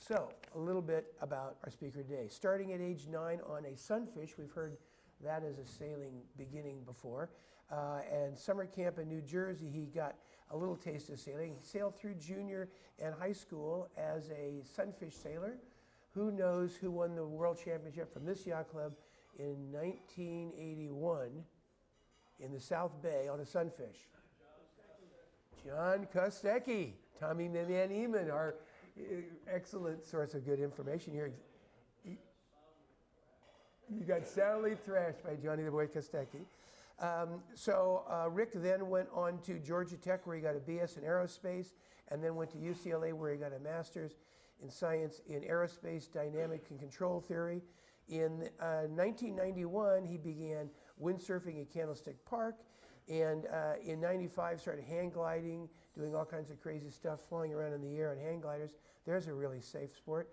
So, a little bit about our speaker today. Starting at age 9 on a sunfish, we've heard that as a sailing beginning before. And summer camp in New Jersey, he got a little taste of sailing. He sailed through junior and high school as a sunfish sailor. Who knows who won the world championship from this yacht club in 1981 in the South Bay on a sunfish? John Kostecki. Tommy the Man Eamon, our excellent source of good information here. You got soundly thrashed by Johnny the Boy Kostecki. Rick then went on to Georgia Tech, where he got a BS in aerospace, and then went to UCLA, where he got a master's in science in aerospace dynamic and control theory. In 1991, he began windsurfing at Candlestick Park, and in 95 started hang gliding, doing all kinds of crazy stuff, flying around in the air on hang gliders. There's a really safe sport.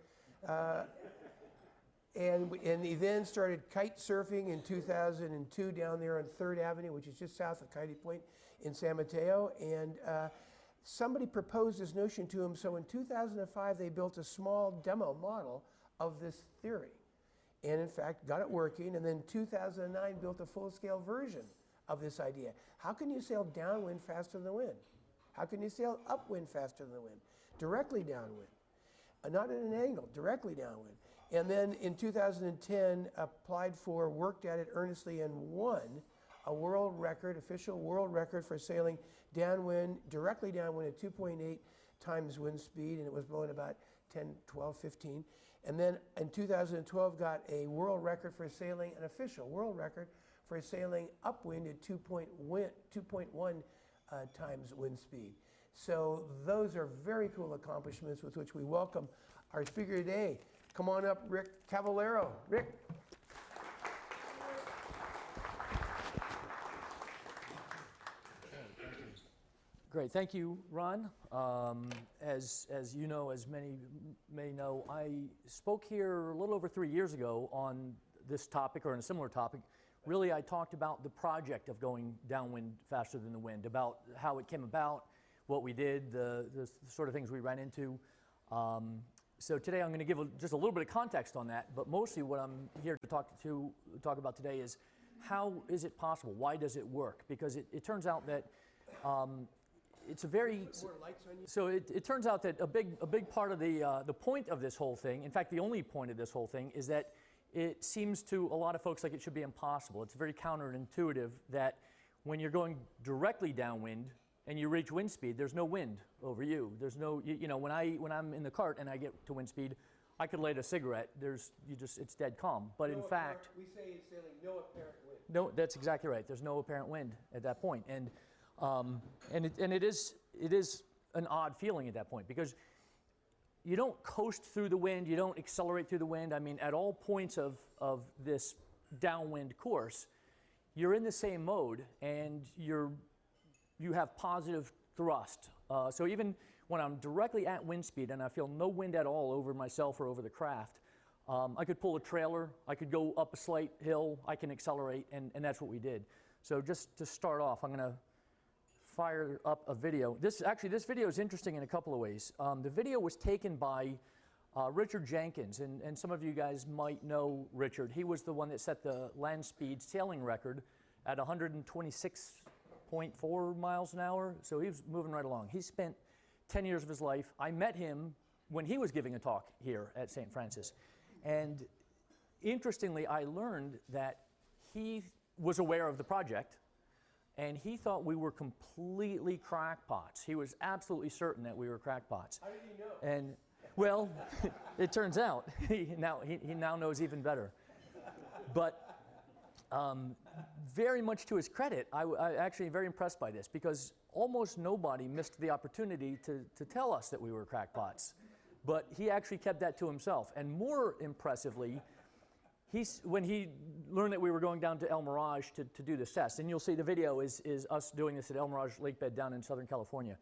And he then started kite surfing in 2002 down there on 3rd Avenue, which is just south of Kitey Point in San Mateo. And somebody proposed this notion to him, so in 2005 they built a small demo model of this theory. And in fact, got it working, and then 2009 built a full-scale version of this idea. How can you sail downwind faster than the wind? How can you sail upwind faster than the wind? Directly downwind. Not at an angle, directly downwind. And then in 2010, applied for, worked at it earnestly, and won a world record, official world record for sailing downwind, directly downwind at 2.8 times wind speed, and it was blowing about 10, 12, 15. And then in 2012 got a world record for sailing, an official world record for sailing upwind at 2.1 times wind speed. So those are very cool accomplishments with which we welcome our speaker today. Come on up, Rick Cavallero. Rick. Great, thank you, Ron. As you know, as many may know, I spoke here a little over 3 years ago on this topic, or on a similar topic. Really, I talked about the project of going downwind faster than the wind, about how it came about, what we did, the sort of things we ran into. So today I'm going to give just a little bit of context on that, but mostly what I'm here to talk about today is how is it possible? Why does it work? Because it turns out that it's a very it turns out that a big part of the point of this whole thing, in fact the only point of this whole thing, is that it seems to a lot of folks like it should be impossible. It's very counterintuitive that when you're going directly downwind and you reach wind speed, there's no wind over you. There's no, you know, when I'm in the cart and I get to wind speed, I could light a cigarette. It's dead calm. But in fact, we say it's sailing no apparent wind. No, that's exactly right. There's no apparent wind at that point, and it is an odd feeling at that point, because you don't coast through the wind, you don't accelerate through the wind. I mean, at all points of this downwind course, you're in the same mode, and you have positive thrust. So even when I'm directly at wind speed and I feel no wind at all over myself or over the craft, I could pull a trailer, I could go up a slight hill, I can accelerate, and that's what we did. So just to start off, I'm going to fire up a video. This video is interesting in a couple of ways. The video was taken by Richard Jenkins, and some of you guys might know Richard. He was the one that set the land speed sailing record at 126.4 miles an hour, so he was moving right along. He spent 10 years of his life. I met him when he was giving a talk here at St. Francis, and interestingly, I learned that he was aware of the project, and he thought we were completely crackpots. He was absolutely certain that we were crackpots. How did he know? And well, it turns out he now knows even better. But very much to his credit, I actually very impressed by this, because almost nobody missed the opportunity to tell us that we were crackpots. But he actually kept that to himself. And more impressively, when he learned that we were going down to El Mirage to do this test, and you'll see the video is us doing this at El Mirage Lake Bed down in Southern California.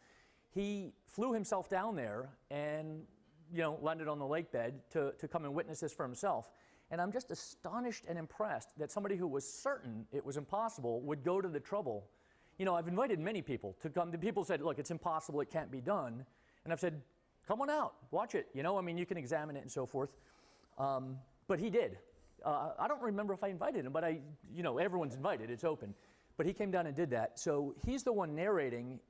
He flew himself down there and landed on the lake bed to come and witness this for himself. And I'm just astonished and impressed that somebody who was certain it was impossible would go to the trouble. I've invited many people to come. The people said, look, it's impossible, it can't be done. And I've said, come on out, watch it. You know, I mean, you can examine it and so forth. But he did. I don't remember if I invited him, but you know, everyone's invited, it's open. But he came down and did that. So he's the one narrating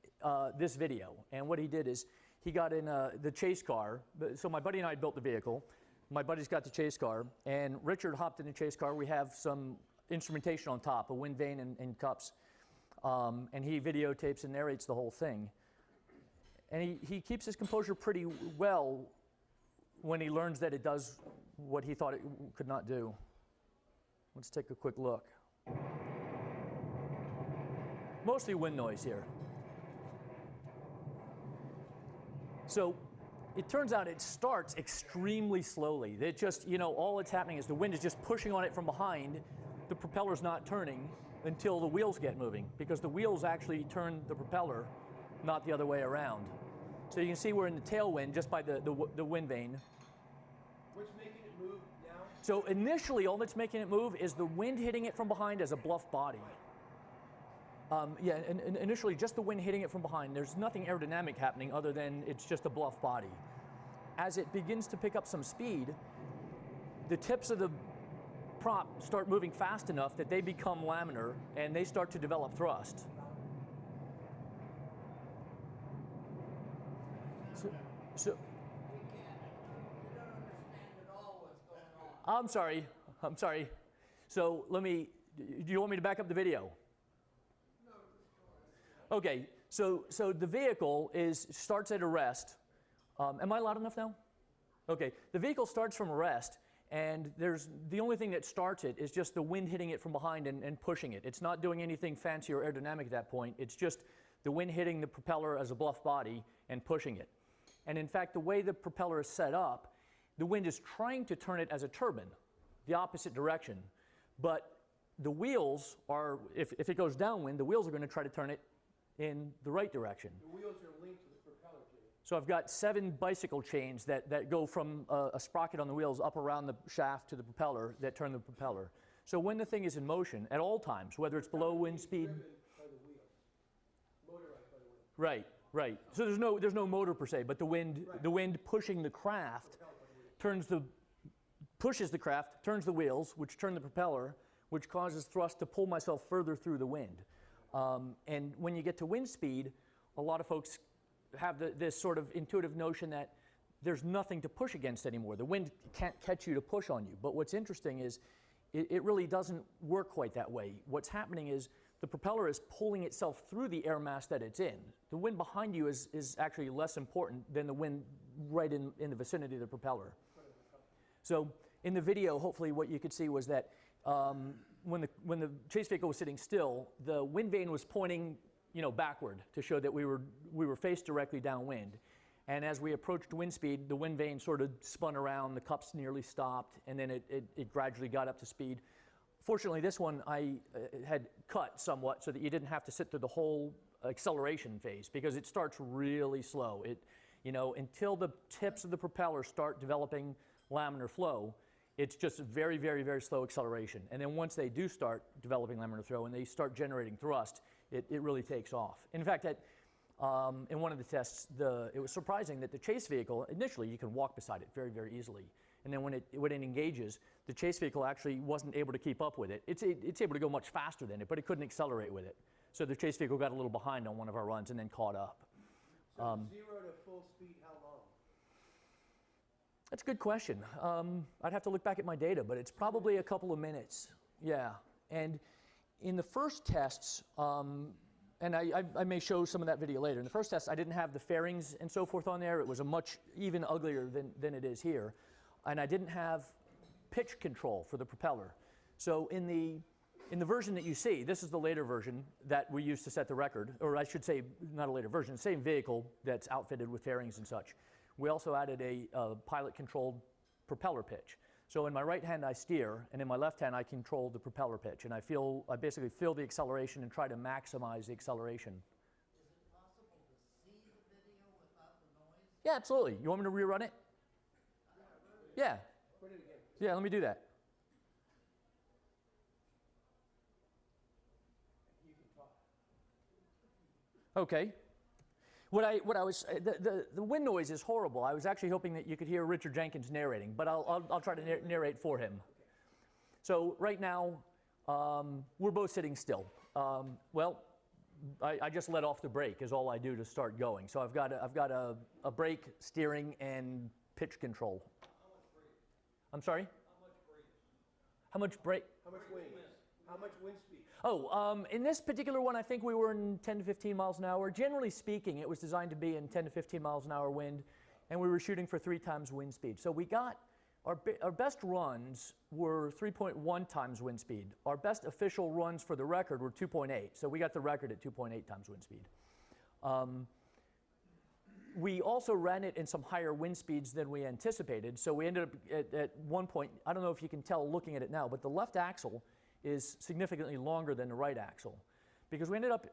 this video. And what he did is he got in the chase car. So my buddy and I built the vehicle. My buddy's got the chase car, and Richard hopped in the chase car. We have some instrumentation on top, a wind vane and cups. And he videotapes and narrates the whole thing. And he keeps his composure pretty well when he learns that it does what he thought it could not do. Let's take a quick look. Mostly wind noise here. So it turns out it starts extremely slowly. It just, you know, all that's happening is the wind is just pushing on it from behind. The propeller's not turning until the wheels get moving, because the wheels actually turn the propeller, not the other way around. So you can see we're in the tailwind just by the wind vane. What's making it move now? So initially, all that's making it move is the wind hitting it from behind as a bluff body. And initially, just the wind hitting it from behind. There's nothing aerodynamic happening other than it's just a bluff body. As it begins to pick up some speed, the tips of the prop start moving fast enough that they become laminar and they start to develop thrust. So We don't understand at all what's going on. I'm sorry. So do you want me to back up the video? Okay, so the vehicle starts at a rest. Am I loud enough now? Okay, the vehicle starts from a rest, and the only thing that starts it is just the wind hitting it from behind and pushing it. It's not doing anything fancy or aerodynamic at that point. It's just the wind hitting the propeller as a bluff body and pushing it. And in fact, the way the propeller is set up, the wind is trying to turn it as a turbine, the opposite direction. But the wheels are, if it goes downwind, the wheels are going to try to turn it in the right direction. The wheels are linked to the propeller chain. So I've got 7 bicycle chains that go from a sprocket on the wheels up around the shaft to the propeller that turn the propeller. So when the thing is in motion, at all times, whether it's below wind speed... Driven by the wheels. Motorized by the wheels. Right. So there's no motor per se, but the wind pushing the craft pushes the craft, turns the wheels, which turn the propeller, which causes thrust to pull myself further through the wind. And when you get to wind speed, a lot of folks have this sort of intuitive notion that there's nothing to push against anymore. The wind can't catch you to push on you. But what's interesting is it really doesn't work quite that way. What's happening is the propeller is pulling itself through the air mass that it's in. The wind behind you is actually less important than the wind right in the vicinity of the propeller. So in the video, hopefully what you could see was that when the chase vehicle was sitting still, the wind vane was pointing, backward to show that we were faced directly downwind. And as we approached wind speed, the wind vane sort of spun around, the cups nearly stopped, and then it gradually got up to speed. Fortunately, this one I had cut somewhat so that you didn't have to sit through the whole acceleration phase, because it starts really slow. Until the tips of the propeller start developing laminar flow, it's just very, very, very slow acceleration. And then once they do start developing laminar flow and they start generating thrust, it really takes off. In fact, in one of the tests, it was surprising that the chase vehicle, initially you can walk beside it very, very easily. And then when it engages, the chase vehicle actually wasn't able to keep up with it. It's able to go much faster than it, but it couldn't accelerate with it. So the chase vehicle got a little behind on one of our runs and then caught up. So 0 to full speed, how long? That's a good question. I'd have to look back at my data, but it's probably a couple of minutes. Yeah. And in the first tests, and I may show some of that video later. In the first test, I didn't have the fairings and so forth on there. It was a much even uglier than it is here. And I didn't have pitch control for the propeller. So in the version that you see, this is the later version that we used to set the record, or I should say, not a later version, same vehicle that's outfitted with fairings and such. We also added a pilot-controlled propeller pitch. So in my right hand, I steer, and in my left hand, I control the propeller pitch. And I basically feel the acceleration and try to maximize the acceleration. Is it possible to see the video without the noise? Yeah, absolutely. You want me to rerun it? Yeah. Put it again. Yeah, let me do that. You can talk. Okay. what I was the wind noise is horrible. I was actually hoping that you could hear Richard Jenkins narrating, but I'll try to narrate for him. So right now, we're both sitting still. Well, I just let off the brake is all I do to start going. So I've got a brake, steering, and pitch control. I'm sorry? How much brake? How much wind? How much wind speed? Oh, in this particular one, I think we were in 10 to 15 miles an hour. Generally speaking, it was designed to be in 10 to 15 miles an hour wind, and we were shooting for 3 times wind speed. So we got, our best runs were 3.1 times wind speed. Our best official runs for the record were 2.8, so we got the record at 2.8 times wind speed. We also ran it in some higher wind speeds than we anticipated, so we ended up at one point, I don't know if you can tell looking at it now, but the left axle is significantly longer than the right axle, because we ended up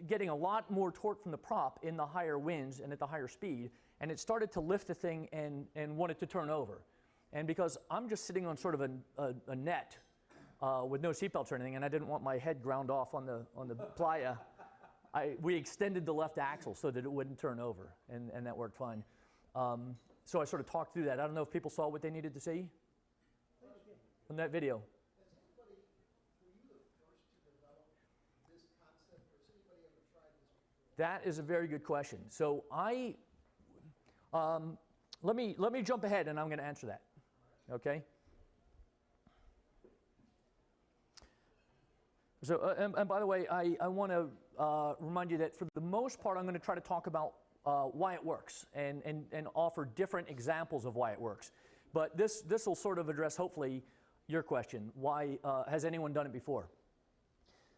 getting a lot more torque from the prop in the higher winds and at the higher speed, and it started to lift the thing and want it to turn over. And because I'm just sitting on sort of a net with no seatbelts or anything, and I didn't want my head ground off on the playa, we extended the left axle so that it wouldn't turn over, and that worked fine. So I sort of talked through that. I don't know if people saw what they needed to see from that video. That is a very good question. So let me jump ahead and I'm going to answer that. Okay. So and by the way, I want to remind you that for the most part, I'm going to try to talk about why it works and offer different examples of why it works. But this will sort of address hopefully your question: why has anyone done it before?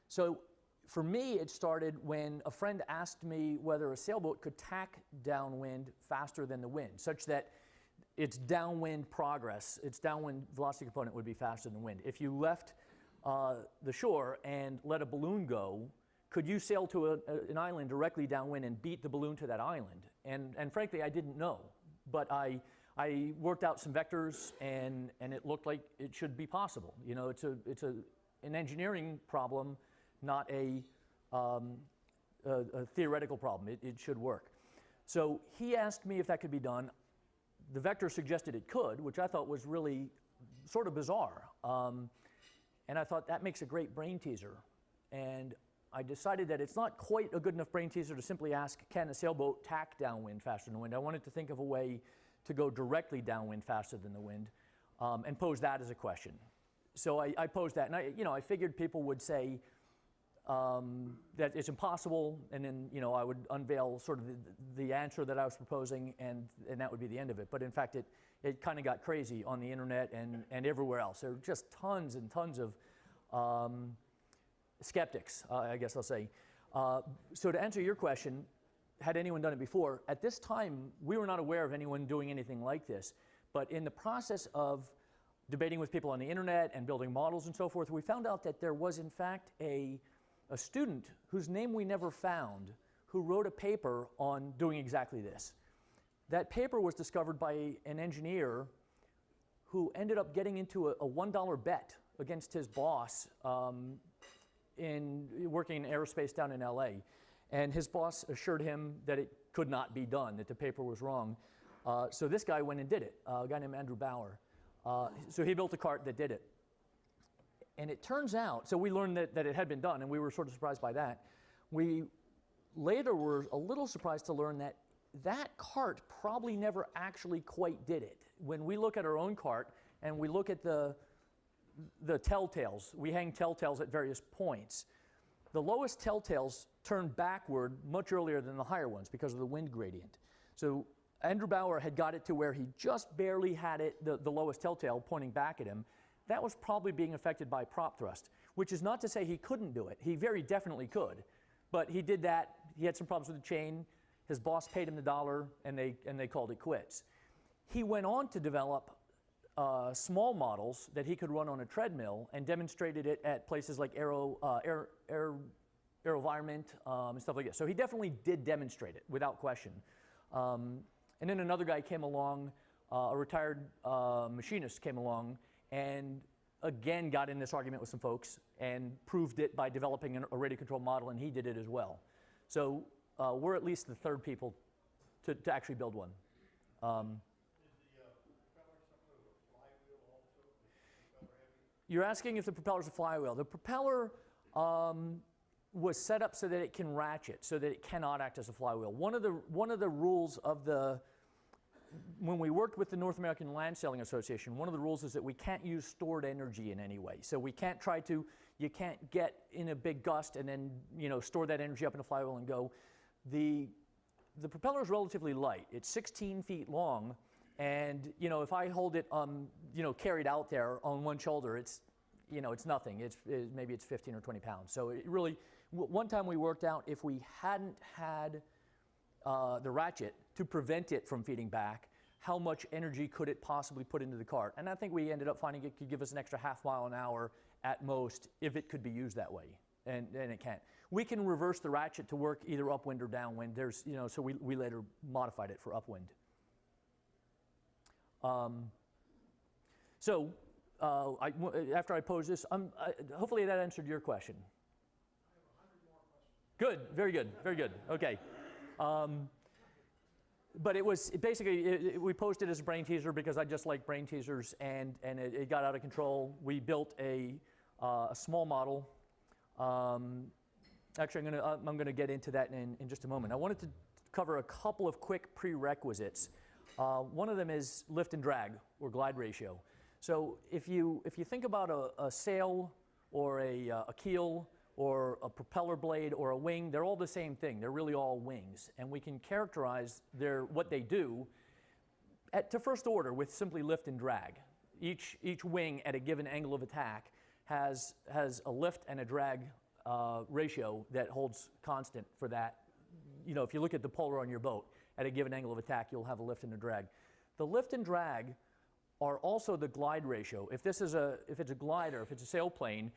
So for me, it started when a friend asked me whether a sailboat could tack downwind faster than the wind, such that its downwind progress, its downwind velocity component would be faster than the wind. If you left the shore and let a balloon go, could you sail to an island directly downwind and beat the balloon to that island? And frankly, I didn't know, but I worked out some vectors and it looked like it should be possible. You know, it's an engineering problem, not a theoretical problem. It should work. So he asked me if that could be done. The vector suggested it could, which I thought was really sort of bizarre. And I thought that makes a great brain teaser. And I decided that it's not quite a good enough brain teaser to simply ask, can a sailboat tack downwind faster than the wind? I wanted to think of a way to go directly downwind faster than the wind and pose that as a question. So I posed that, and I figured people would say that it's impossible, and then I would unveil sort of the answer that I was proposing, and that would be the end of it. But in fact, it kind of got crazy on the internet and everywhere else. There were just tons and tons of skeptics, I guess I'll say. So to answer your question, had anyone done it before? At this time, we were not aware of anyone doing anything like this. But in the process of debating with people on the internet and building models and so forth, we found out that there was in fact a student whose name we never found who wrote a paper on doing exactly this. That paper was discovered by an engineer who ended up getting into a $1 bet against his boss in working in aerospace down in LA. And his boss assured him that it could not be done, that the paper was wrong. So this guy went and did it, a guy named Andrew Bauer. So he built a cart that did it. And it turns out, so we learned that it had been done, and we were sort of surprised by that. We later were a little surprised to learn that that cart probably never actually quite did it. When we look at our own cart and we look at the telltales, we hang telltales at various points. The lowest telltales turn backward much earlier than the higher ones because of the wind gradient. So Andrew Bauer had got it to where he just barely had it, the lowest telltale pointing back at him. That was probably being affected by prop thrust, which is not to say he couldn't do it. He very definitely could. But he did that. He had some problems with the chain. His boss paid him the $1, and they called it quits. He went on to develop small models that he could run on a treadmill and demonstrated it at places like AeroVironment and stuff like that. So he definitely did demonstrate it without question. And then another guy came along, a retired machinist came along, and again got in this argument with some folks and proved it by developing a radio control model, and he did it as well. So we're at least the third people to actually build one. You're asking if the propeller's a flywheel. The propeller was set up so that it can ratchet, so that it cannot act as a flywheel. One of the rules of when we worked with the North American Land Sailing Association, one of the rules is that we can't use stored energy in any way. So we can't you can't get in a big gust and then store that energy up in a flywheel and go. The propeller is relatively light. It's 16 feet long, and if I hold it carried out there on one shoulder, it's nothing. Maybe it's 15 or 20 pounds. So it really, one time we worked out if we hadn't had the ratchet to prevent it from feeding back, how much energy could it possibly put into the cart? And I think we ended up finding it could give us an extra half mile an hour at most if it could be used that way, and it can't. We can reverse the ratchet to work either upwind or downwind. There's, so we later modified it for upwind. After I pose this, hopefully that answered your question. Good, very good, very good. Okay. But it was basically, we posed it as a brain teaser because I just like brain teasers, and it got out of control. We built a small model. Actually, I'm gonna get into that in just a moment. I wanted to cover a couple of quick prerequisites. One of them is lift and drag, or glide ratio. So if you think about a sail or a keel or a propeller blade or a wing, they're all the same thing. They're really all wings, and we can characterize what they do to first order with simply lift and drag. Each wing at a given angle of attack has a lift and a drag ratio that holds constant for that. If you look at the polar on your boat, at a given angle of attack, you'll have a lift and a drag. The lift and drag are also the glide ratio. If it's a glider, if it's a sailplane,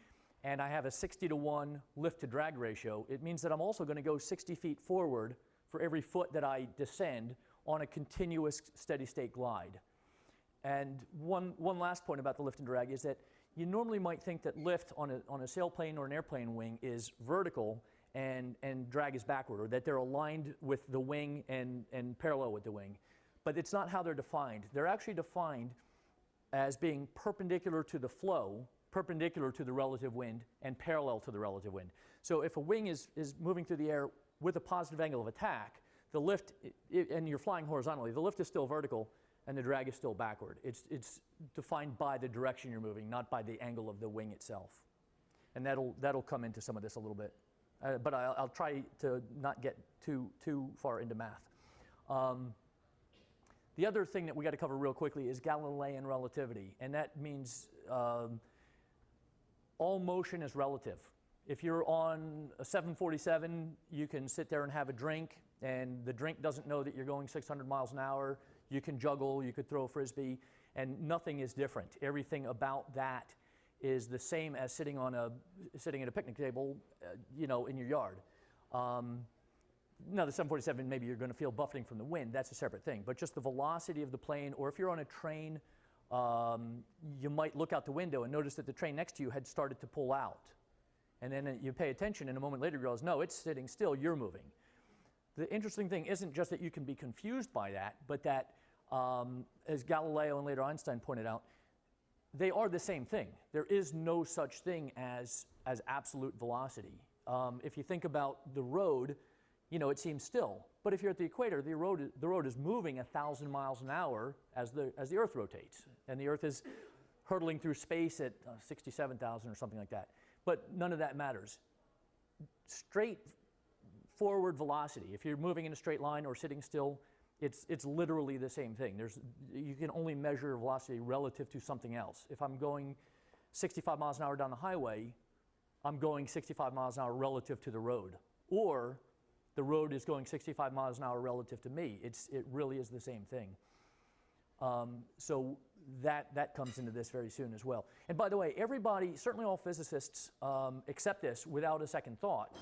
and I have a 60-to-1 lift to drag ratio, it means that I'm also going to go 60 feet forward for every foot that I descend on a continuous steady state glide. And one last point about the lift and drag is that you normally might think that lift on a sailplane or an airplane wing is vertical and drag is backward, or that they're aligned with the wing and parallel with the wing. But it's not how they're defined. They're actually defined as being perpendicular to the flow, perpendicular to the relative wind, and parallel to the relative wind. So if a wing is moving through the air with a positive angle of attack, the lift, and you're flying horizontally, the lift is still vertical and the drag is still backward. It's defined by the direction you're moving, not by the angle of the wing itself. And that'll come into some of this a little bit. But I'll try to not get too far into math. The other thing that we got to cover real quickly is Galilean relativity, and that means all motion is relative. If you're on a 747, you can sit there and have a drink, and the drink doesn't know that you're going 600 miles an hour. You can juggle, you could throw a frisbee, and nothing is different. Everything about that is the same as sitting at a picnic table, in your yard. Now the 747, maybe you're going to feel buffeting from the wind. That's a separate thing. But just the velocity of the plane, or if you're on a train, you might look out the window and notice that the train next to you had started to pull out. And then you pay attention, and a moment later you realize, no, it's sitting still, you're moving. The interesting thing isn't just that you can be confused by that, but that, as Galileo and later Einstein pointed out, they are the same thing. There is no such thing as absolute velocity. If you think about the road, it seems still. But if you're at the equator, the road is moving 1,000 miles an hour as the Earth rotates. And the Earth is hurtling through space at 67,000 or something like that. But none of that matters. Straight forward velocity, if you're moving in a straight line or sitting still, it's literally the same thing. You can only measure velocity relative to something else. If I'm going 65 miles an hour down the highway, I'm going 65 miles an hour relative to the road. Or the road is going 65 miles an hour relative to me. It really is the same thing. So that comes into this very soon as well. And by the way, everybody, certainly all physicists, accept this without a second thought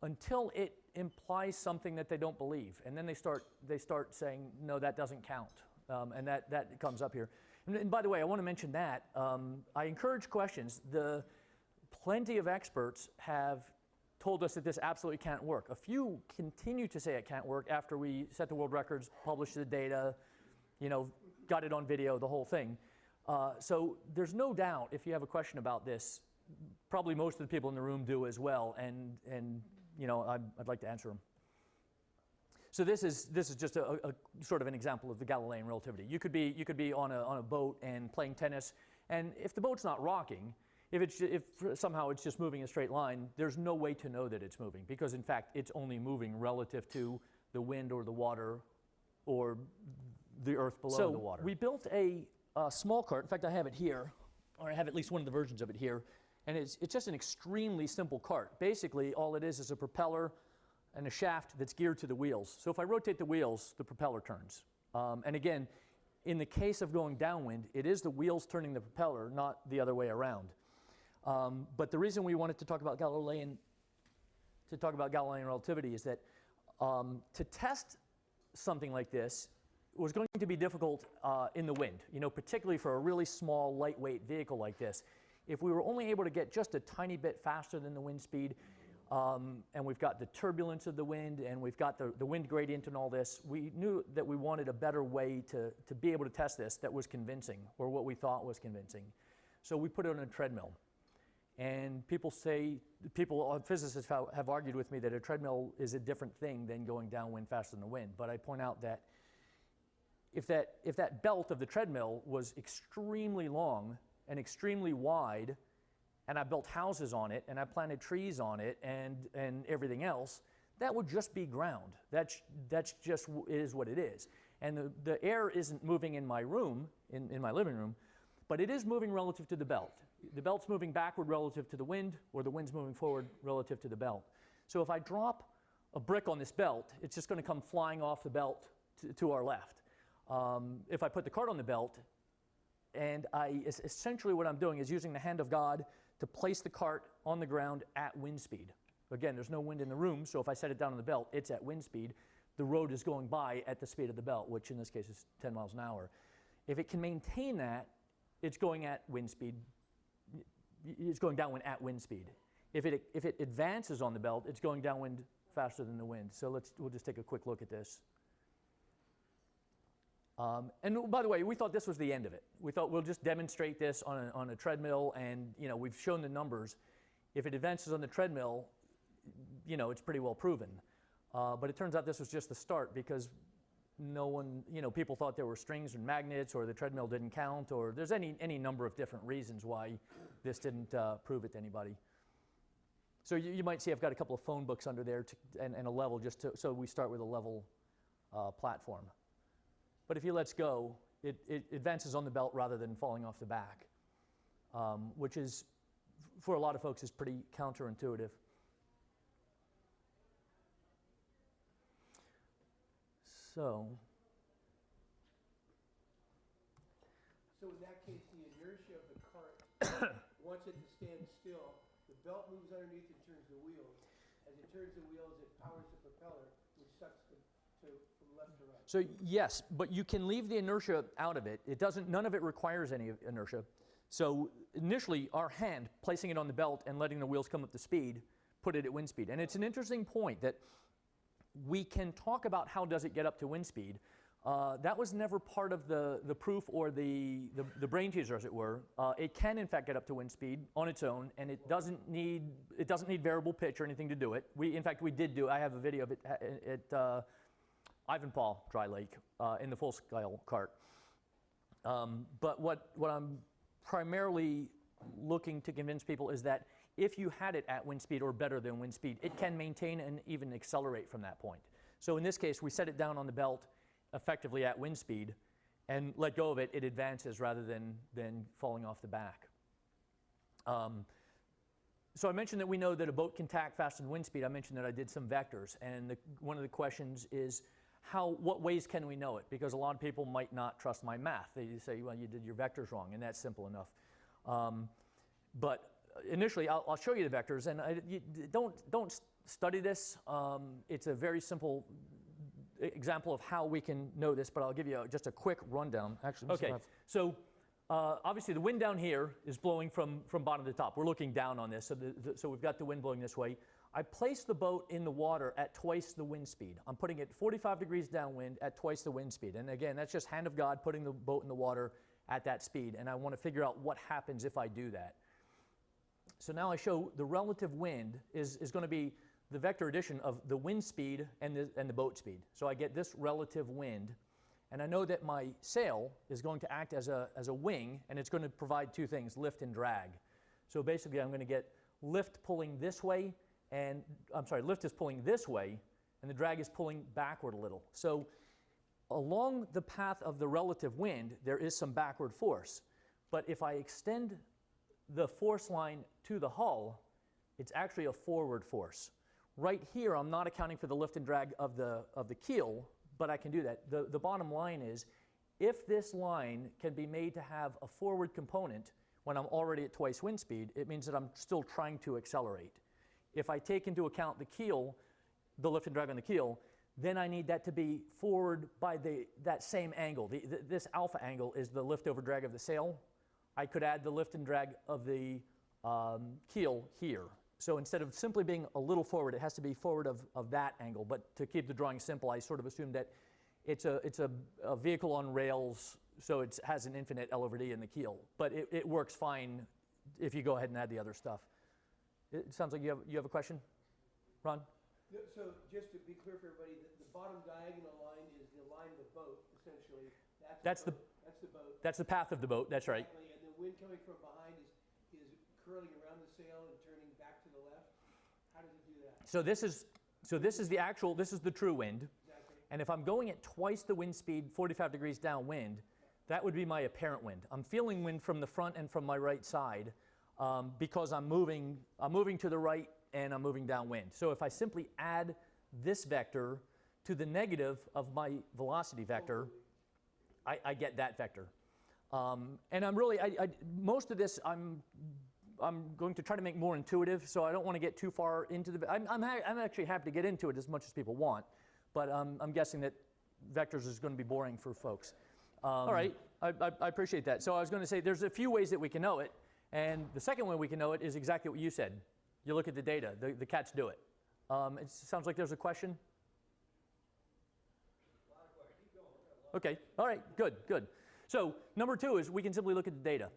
until it implies something that they don't believe. And then they start saying, no, that doesn't count. And that comes up here. And by the way, I want to mention that. I encourage questions. Plenty of experts have told us that this absolutely can't work. A few continue to say it can't work after we set the world records, published the data, got it on video, the whole thing. So there's no doubt, if you have a question about this, probably most of the people in the room do as well, and I'd like to answer them. So this is just a sort of an example of the Galilean relativity. You could be on a boat and playing tennis, and if the boat's not rocking, if somehow it's just moving in a straight line, there's no way to know that it's moving, because in fact it's only moving relative to the wind or the water or the earth below the water. So we built a small cart. In fact, I have it here, or I have at least one of the versions of it here, and it's just an extremely simple cart. Basically, all it is a propeller and a shaft that's geared to the wheels. So if I rotate the wheels, the propeller turns. And again, in the case of going downwind, it is the wheels turning the propeller, not the other way around. But the reason we wanted to talk about Galilean relativity is that to test something like this was going to be difficult in the wind, particularly for a really small, lightweight vehicle like this. If we were only able to get just a tiny bit faster than the wind speed, and we've got the turbulence of the wind, and we've got the wind gradient and all this, we knew that we wanted a better way to be able to test this that was convincing, or what we thought was convincing. So we put it on a treadmill. And physicists have argued with me that a treadmill is a different thing than going downwind faster than the wind. But I point out that if that belt of the treadmill was extremely long and extremely wide, and I built houses on it, and I planted trees on it, and everything else, that would just be ground. That's just is what it is. And the air isn't moving in my room, in my living room, but it is moving relative to the belt. The belt's moving backward relative to the wind, or the wind's moving forward relative to the belt. So if I drop a brick on this belt, it's just going to come flying off the belt to our left. If I put the cart on the belt, and essentially what I'm doing is using the hand of God to place the cart on the ground at wind speed. Again, there's no wind in the room, so if I set it down on the belt, it's at wind speed. The road is going by at the speed of the belt, which in this case is 10 miles an hour. If it can maintain that, it's going at wind speed. It's going downwind at wind speed. If it advances on the belt, it's going downwind faster than the wind. So we'll just take a quick look at this. And by the way, we thought this was the end of it. We thought we'll just demonstrate this on a treadmill, and we've shown the numbers. If it advances on the treadmill, it's pretty well proven. But it turns out this was just the start, because no one, people thought there were strings and magnets, or the treadmill didn't count, or there's any number of different reasons why this didn't prove it to anybody. So you might see I've got a couple of phone books under there and a level, so we start with a level platform. But if he lets go, it advances on the belt rather than falling off the back, which is, for a lot of folks, is pretty counterintuitive. So in that case, the inertia of the cart wants it to stand still. The belt moves underneath and turns the wheels. As it turns the wheels, it powers the propeller, which sucks from left to right. So yes, but you can leave the inertia out of it. None of it requires any inertia. So initially, our hand, placing it on the belt and letting the wheels come up to speed, put it at wind speed. And it's an interesting point that we can talk about how does it get up to wind speed. That was never part of the proof or the brain teaser, as it were. It can in fact get up to wind speed on its own, and it doesn't need variable pitch or anything to do it. In fact we did do. I have a video of it at Ivanpah Dry Lake in the full scale cart. But what I'm primarily looking to convince people is that if you had it at wind speed or better than wind speed, it can maintain and even accelerate from that point. So in this case, we set it down on the belt effectively at wind speed and let go of it, it advances rather than falling off the back. So I mentioned that we know that a boat can tack faster than wind speed. I mentioned that I did some vectors, and one of the questions is what ways can we know it? Because a lot of people might not trust my math. They say, well, you did your vectors wrong, and that's simple enough. But initially, I'll show you the vectors, and don't study this. It's a very simple example of how we can know this, but I'll give you just a quick rundown. Actually, okay. So obviously, the wind down here is blowing from bottom to top. We're looking down on this, so we've got the wind blowing this way. I place the boat in the water at twice the wind speed. I'm putting it 45 degrees downwind at twice the wind speed. And again, that's just hand of God putting the boat in the water at that speed. And I want to figure out what happens if I do that. So now I show the relative wind is going to be the vector addition of the wind speed and the boat speed. So I get this relative wind. And I know that my sail is going to act as a wing, and it's going to provide two things, lift and drag. So basically I'm going to get lift pulling this way, and lift is pulling this way, and the drag is pulling backward a little. So along the path of the relative wind, there is some backward force. But if I extend the force line to the hull, it's actually a forward force. Right here, I'm not accounting for the lift and drag of the keel, but I can do that. The bottom line is, if this line can be made to have a forward component when I'm already at twice wind speed, it means that I'm still trying to accelerate. If I take into account the keel, the lift and drag on the keel, then I need that to be forward by that same angle. This alpha angle is the lift over drag of the sail. I could add the lift and drag of the keel here. So instead of simply being a little forward, it has to be forward of that angle. But to keep the drawing simple, I sort of assume that it's a vehicle on rails, so it has an infinite L over D in the keel. But it works fine if you go ahead and add the other stuff. It sounds like you have a question, Ron? No, so just to be clear for everybody, the bottom diagonal line is the line of the boat, essentially. That's the boat. That's the path of the boat, that's right. Exactly, and the wind coming from behind is curling around the sail and turning back to the left. How does it do that? So this is the true wind. Exactly. And if I'm going at twice the wind speed, 45 degrees downwind, that would be my apparent wind. I'm feeling wind from the front and from my right side because I'm moving to the right and I'm moving downwind. So if I simply add this vector to the negative of my velocity vector, I get that vector. And I'm really, most of this I'm going to try to make more intuitive, so I don't want to get too far into the, I'm actually happy to get into it as much as people want, but I'm guessing that vectors is going to be boring for folks. All right, I appreciate that. So I was going to say there's a few ways that we can know it, and the second way we can know it is exactly what you said. You look at the data, the cats do it. It sounds like there's a question. Okay, all right, good. So number two is we can simply look at the data.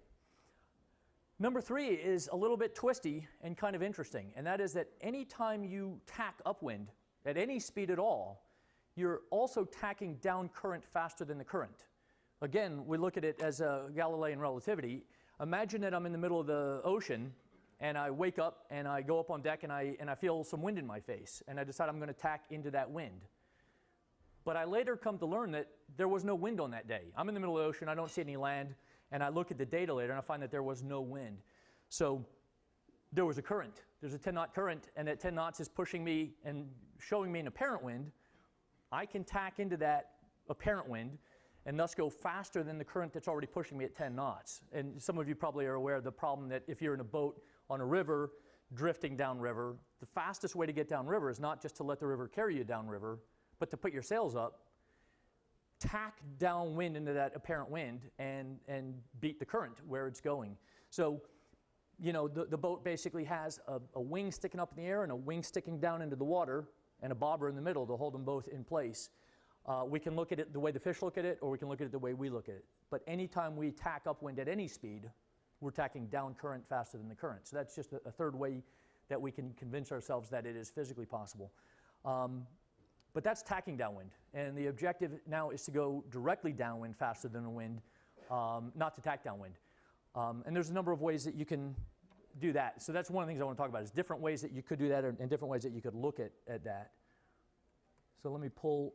Number three is a little bit twisty and kind of interesting, and that is that anytime you tack upwind at any speed at all, you're also tacking down current faster than the current. Again, we look at it as a Galilean relativity. Imagine that I'm in the middle of the ocean and I wake up and I go up on deck and I feel some wind in my face and I decide I'm going to tack into that wind. But I later come to learn that there was no wind on that day. I'm in the middle of the ocean, I don't see any land, and I look at the data later and I find that there was no wind. So there was a current. There's a 10 knot current, and that 10 knots is pushing me and showing me an apparent wind. I can tack into that apparent wind and thus go faster than the current that's already pushing me at 10 knots. And some of you probably are aware of the problem that if you're in a boat on a river, drifting downriver, the fastest way to get downriver is not just to let the river carry you downriver, but to put your sails up, tack downwind into that apparent wind, and beat the current where it's going. So, you know, the boat basically has a wing sticking up in the air and a wing sticking down into the water and a bobber in the middle to hold them both in place. We can look at it the way the fish look at it, or we can look at it the way we look at it. But anytime we tack upwind at any speed, we're tacking down current faster than the current. So that's just a third way that we can convince ourselves that it is physically possible. But that's tacking downwind. And the objective now is to go directly downwind faster than the wind, not to tack downwind. And there's a number of ways that you can do that. So that's one of the things I want to talk about, is different ways that you could do that and different ways that you could look at that. So let me pull.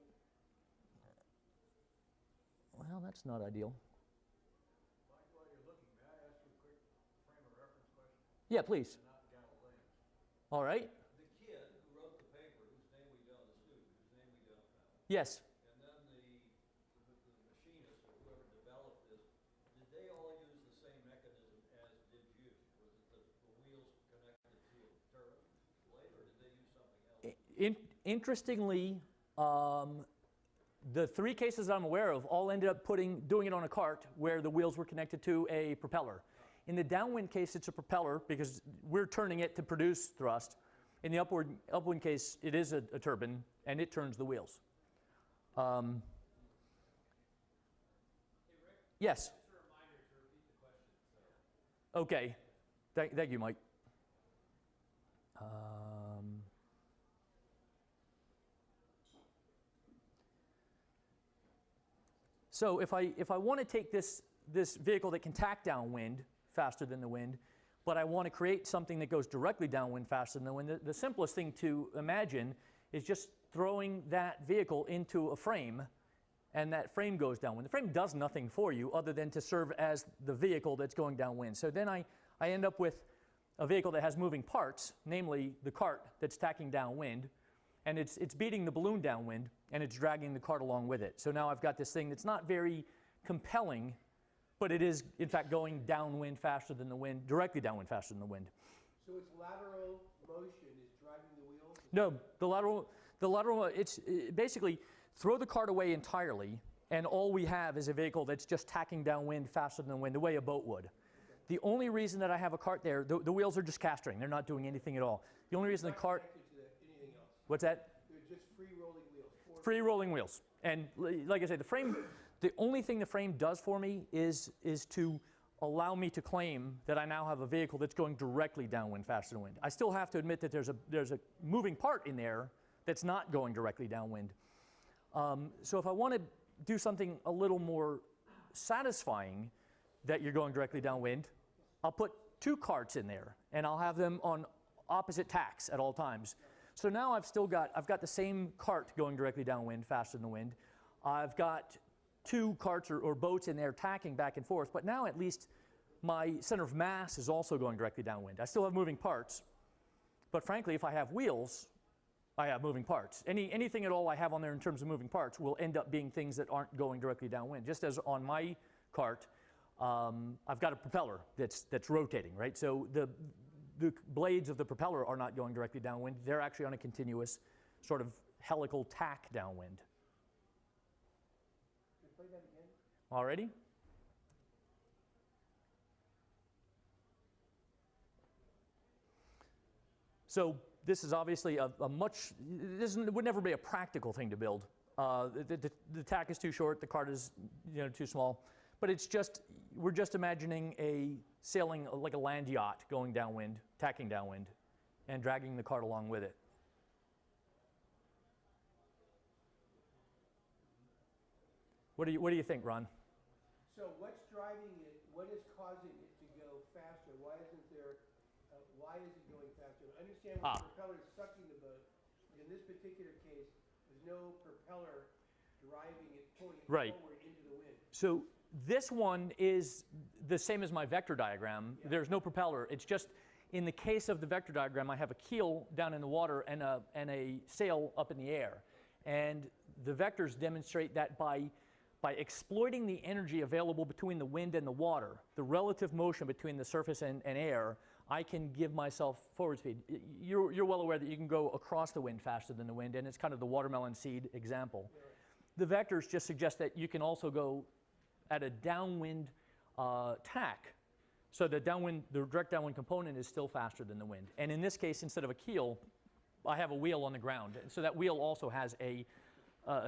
Well, that's not ideal. Mike, while you're looking, may I ask you a quick frame of reference question? Yeah, please. Not Galilean. All right. The kid who wrote the paper, whose name we don't, the student, whose name we don't know, Yes. and then the machinist or whoever developed this, did they all use the same mechanism as did you? Was it the wheels connected to a turbine blade, or did they use something else? Interestingly, the three cases I'm aware of all ended up doing it on a cart where the wheels were connected to a propeller. In the downwind case, it's a propeller because we're turning it to produce thrust. In the upwind case, it is a turbine, and it turns the wheels. Yes? Okay. Thank you, Mike. So if I want to take this vehicle that can tack downwind faster than the wind, but I want to create something that goes directly downwind faster than the wind, the simplest thing to imagine is just throwing that vehicle into a frame, and that frame goes downwind. The frame does nothing for you other than to serve as the vehicle that's going downwind. So then I end up with a vehicle that has moving parts, namely the cart that's tacking downwind, and it's beating the balloon downwind, and it's dragging the cart along with it. So now I've got this thing that's not very compelling, but it is, in fact, going downwind faster than the wind, directly downwind faster than the wind. So its lateral motion is driving the wheels? No, the lateral, it's basically throw the cart away entirely, and all we have is a vehicle that's just tacking downwind faster than the wind, the way a boat would. The only reason that I have a cart there, the wheels are just castering. They're not doing anything at all. The only reason the cart... Anything else? What's that? They're just free rolling wheels. Free rolling wheels. And like I said, the only thing the frame does for me is to allow me to claim that I now have a vehicle that's going directly downwind faster than wind. I still have to admit that there's a moving part in there that's not going directly downwind. So if I want to do something a little more satisfying that you're going directly downwind, I'll put two carts in there, and I'll have them on opposite tacks at all times. So now I've got the same cart going directly downwind faster than the wind. I've got two carts or boats in there tacking back and forth, but now at least my center of mass is also going directly downwind. I still have moving parts, but frankly, if I have wheels, I have moving parts. Anything at all I have on there in terms of moving parts will end up being things that aren't going directly downwind. Just as on my cart, I've got a propeller that's rotating, right? So the blades of the propeller are not going directly downwind. They're actually on a continuous sort of helical tack downwind. Play that again. Already? So this is obviously this would never be a practical thing to build. The tack is too short, the cart is too small, but we're just imagining a sailing like a land yacht going downwind, tacking downwind, and dragging the cart along with it. What do you think, Ron? So what's driving it? What is causing it to go faster? Why is it going faster? I understand when the propeller is sucking the boat, but in this particular case, there's no propeller driving it, pulling it forward into the wind. So this one is the same as my vector diagram. Yeah. There's no propeller. It's just, in the case of the vector diagram, I have a keel down in the water and a sail up in the air. And the vectors demonstrate that by exploiting the energy available between the wind and the water, the relative motion between the surface and air, I can give myself forward speed. You're well aware that you can go across the wind faster than the wind, and it's kind of the watermelon seed example. Yeah. The vectors just suggest that you can also go at a downwind tack. So the direct downwind component is still faster than the wind. And in this case, instead of a keel, I have a wheel on the ground. So that wheel also has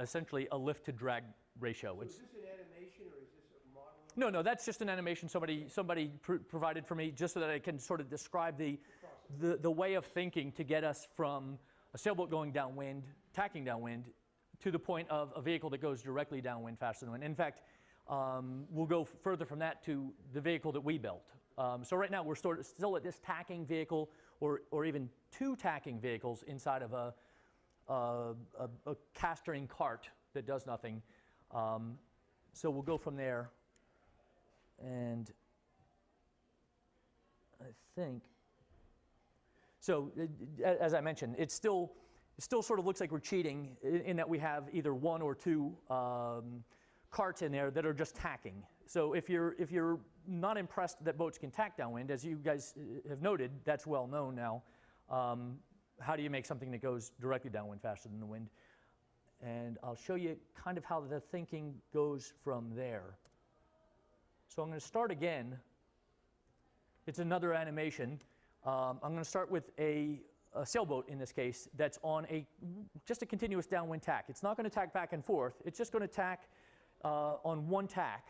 essentially a lift to drag ratio. So is this an animation or is this a model? No, that's just an animation somebody provided for me just so that I can sort of describe the way of thinking to get us from a sailboat going downwind, tacking downwind, to the point of a vehicle that goes directly downwind faster than wind. In fact, we'll go further from that to the vehicle that we built. So right now we're still at this tacking vehicle or even two tacking vehicles inside of a castering cart that does nothing. So we'll go from there, and I think, so as I mentioned, it still sort of looks like we're cheating in that we have either one or two carts in there that are just tacking. So if you're not impressed that boats can tack downwind, as you guys have noted, that's well known now. How do you make something that goes directly downwind faster than the wind? And I'll show you kind of how the thinking goes from there. So I'm going to start again. It's another animation. I'm going to start with a a sailboat in this case that's on just a continuous downwind tack. It's not going to tack back and forth. It's just going to tack on one tack,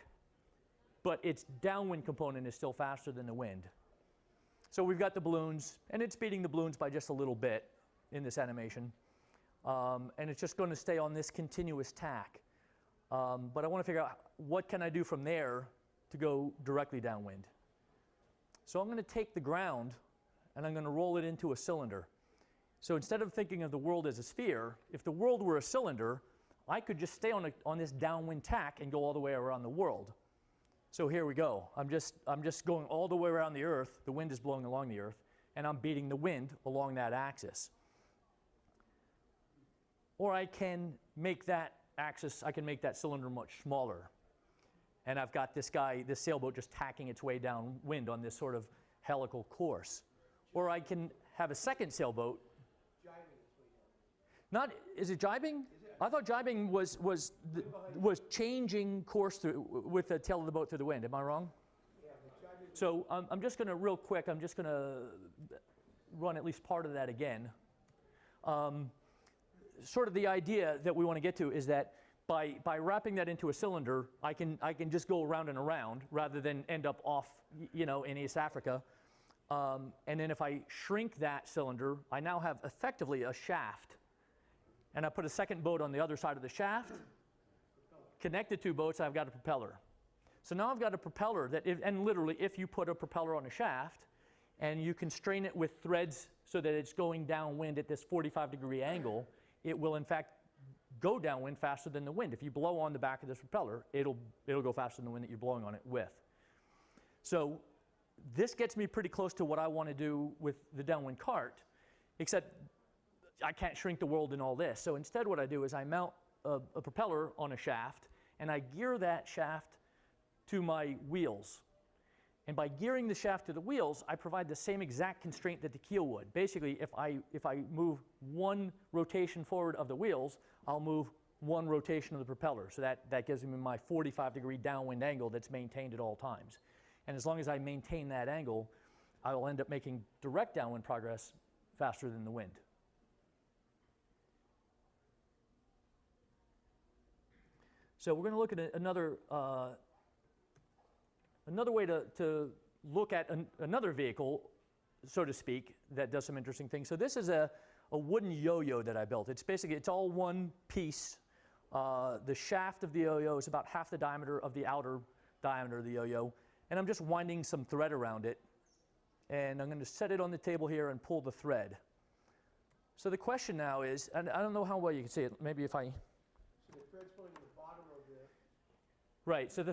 but its downwind component is still faster than the wind. So we've got the balloons, and it's beating the balloons by just a little bit in this animation. And it's just going to stay on this continuous tack. But I want to figure out what can I do from there to go directly downwind. So I'm going to take the ground and I'm going to roll it into a cylinder. So instead of thinking of the world as a sphere, if the world were a cylinder, I could just stay on this downwind tack and go all the way around the world. So here we go. I'm just going all the way around the Earth. The wind is blowing along the Earth, and I'm beating the wind along that axis. Or I can make that axis, I can make that cylinder much smaller. And I've got this sailboat just tacking its way downwind on this sort of helical course. Or I can have a second sailboat. Is it jibing? I thought jibing was changing course with the tail of the boat through the wind. Am I wrong? Yeah, so I'm just going to, real quick, I'm just going to run at least part of that again. Sort of the idea that we want to get to is that by wrapping that into a cylinder, I can just go around and around rather than end up off, in East Africa. And then if I shrink that cylinder, I now have effectively a shaft. And I put a second boat on the other side of the shaft, connect the two boats, I've got a propeller. So now I've got a propeller and literally if you put a propeller on a shaft and you constrain it with threads so that it's going downwind at this 45-degree angle, it will in fact go downwind faster than the wind. If you blow on the back of this propeller, it'll go faster than the wind that you're blowing on it with. So this gets me pretty close to what I want to do with the downwind cart, except I can't shrink the world in all this. So instead what I do is I mount a propeller on a shaft, and I gear that shaft to my wheels. And by gearing the shaft to the wheels, I provide the same exact constraint that the keel would. Basically, if I move one rotation forward of the wheels, I'll move one rotation of the propeller. So that gives me my 45-degree downwind angle that's maintained at all times. And as long as I maintain that angle, I will end up making direct downwind progress faster than the wind. So we're going to look at another way to look at another vehicle, so to speak, that does some interesting things. So this is a wooden yo-yo that I built. It's all one piece. The shaft of the yo-yo is about half the diameter of the outer diameter of the yo-yo. And I'm just winding some thread around it. And I'm going to set it on the table here and pull the thread. So the question now is, and I don't know how well you can see it. Maybe if I... So the thread's going to the bottom of the... Right, so the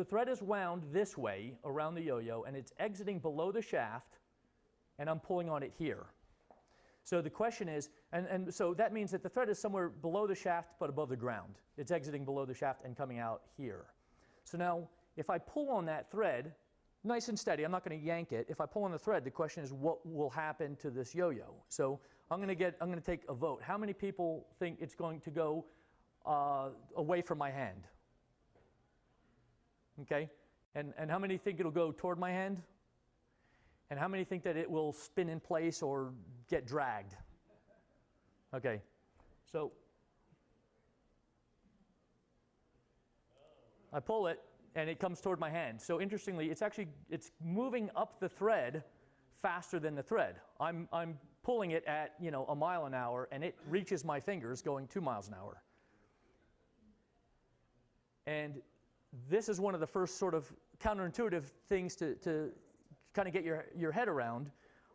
thread is wound this way around the yo-yo, and it's exiting below the shaft, and I'm pulling on it here. So the question is, and so that means that the thread is somewhere below the shaft but above the ground. It's exiting below the shaft and coming out here. So now, if I pull on that thread, nice and steady, I'm not going to yank it. If I pull on the thread, the question is what will happen to this yo-yo? So I'm going to take a vote. How many people think it's going to go away from my hand? Okay, and how many think it'll go toward my hand? And how many think that it will spin in place or get dragged? Okay, so I pull it and it comes toward my hand. So interestingly, it's moving up the thread faster than the thread. I'm pulling it at a mile an hour and it reaches my fingers going 2 miles an hour. And this is one of the first sort of counterintuitive things to kind of get your head around,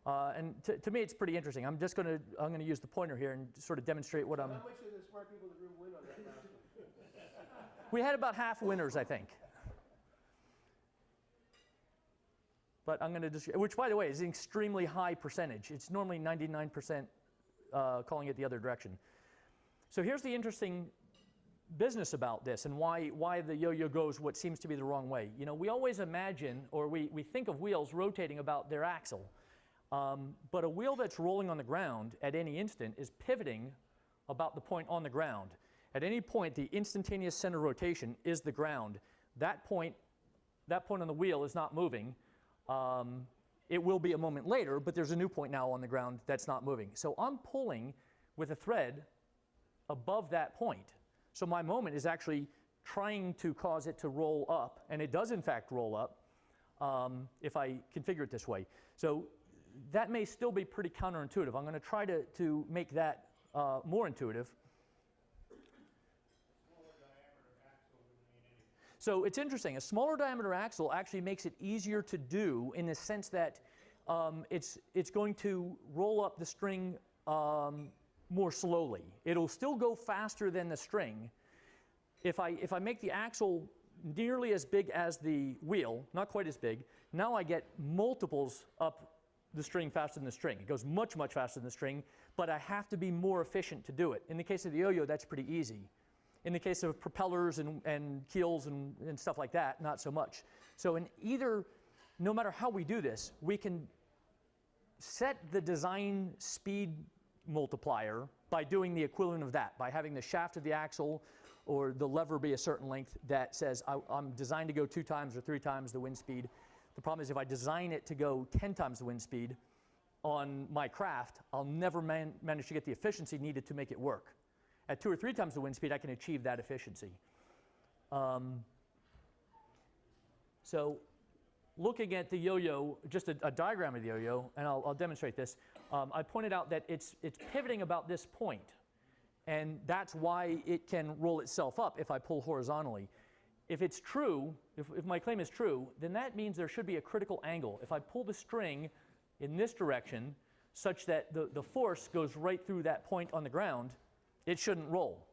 and to me it's pretty interesting. I'm going to use the pointer here and sort of demonstrate what I'm. How much of the smart people in the room win on that last one? We had about half winners, I think. But I'm going to which by the way is an extremely high percentage. It's normally 99% calling it the other direction. So here's the interesting business about this and why the yo-yo goes what seems to be the wrong way. We always imagine, or we think of wheels rotating about their axle, but a wheel that's rolling on the ground at any instant is pivoting about the point on the ground. At any point, the instantaneous center rotation is the ground. That point on the wheel is not moving. It will be a moment later, but there's a new point now on the ground that's not moving. So I'm pulling with a thread above that point. So my moment is actually trying to cause it to roll up, and it does in fact roll up if I configure it this way. So that may still be pretty counterintuitive. I'm going to try to make that more intuitive. So it's interesting. A smaller diameter axle actually makes it easier to do in the sense that it's going to roll up the string more slowly. It'll still go faster than the string. If I make the axle nearly as big as the wheel, not quite as big, now I get multiples up the string faster than the string. It goes much, much faster than the string, but I have to be more efficient to do it. In the case of the yo-yo, that's pretty easy. In the case of propellers and keels and stuff like that, not so much. So in either, no matter how we do this, we can set the design speed multiplier by doing the equivalent of that, by having the shaft of the axle or the lever be a certain length that says I'm designed to go 2 times or 3 times the wind speed. The problem is if I design it to go 10 times the wind speed on my craft, I'll never manage to get the efficiency needed to make it work. At 2 or 3 times the wind speed, I can achieve that efficiency. So looking at the yo-yo, just a diagram of the yo-yo, and I'll demonstrate this, I pointed out that it's pivoting about this point. And that's why it can roll itself up if I pull horizontally. If it's true, if my claim is true, then that means there should be a critical angle. If I pull the string in this direction such that the force goes right through that point on the ground, it shouldn't roll.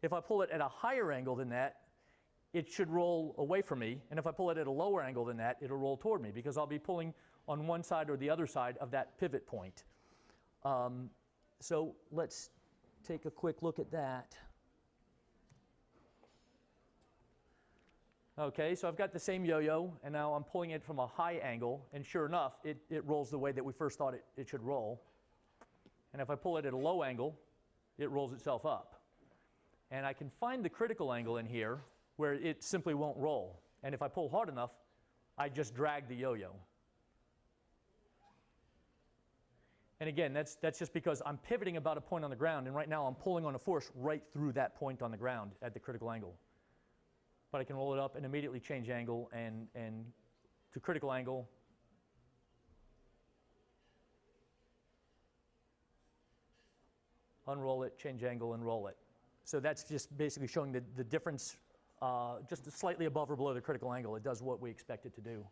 If I pull it at a higher angle than that, it should roll away from me. And if I pull it at a lower angle than that, it'll roll toward me because I'll be pulling on one side or the other side of that pivot point. So let's take a quick look at that. Okay, so I've got the same yo-yo, and now I'm pulling it from a high angle, and sure enough, it rolls the way that we first thought it should roll. And if I pull it at a low angle, it rolls itself up. And I can find the critical angle in here where it simply won't roll. And if I pull hard enough, I just drag the yo-yo. And again, that's just because I'm pivoting about a point on the ground, and right now I'm pulling on a force right through that point on the ground at the critical angle. But I can roll it up and immediately change angle and to critical angle. Unroll it, change angle, and roll it. So that's just basically showing the difference just slightly above or below the critical angle. It does what we expect it to do.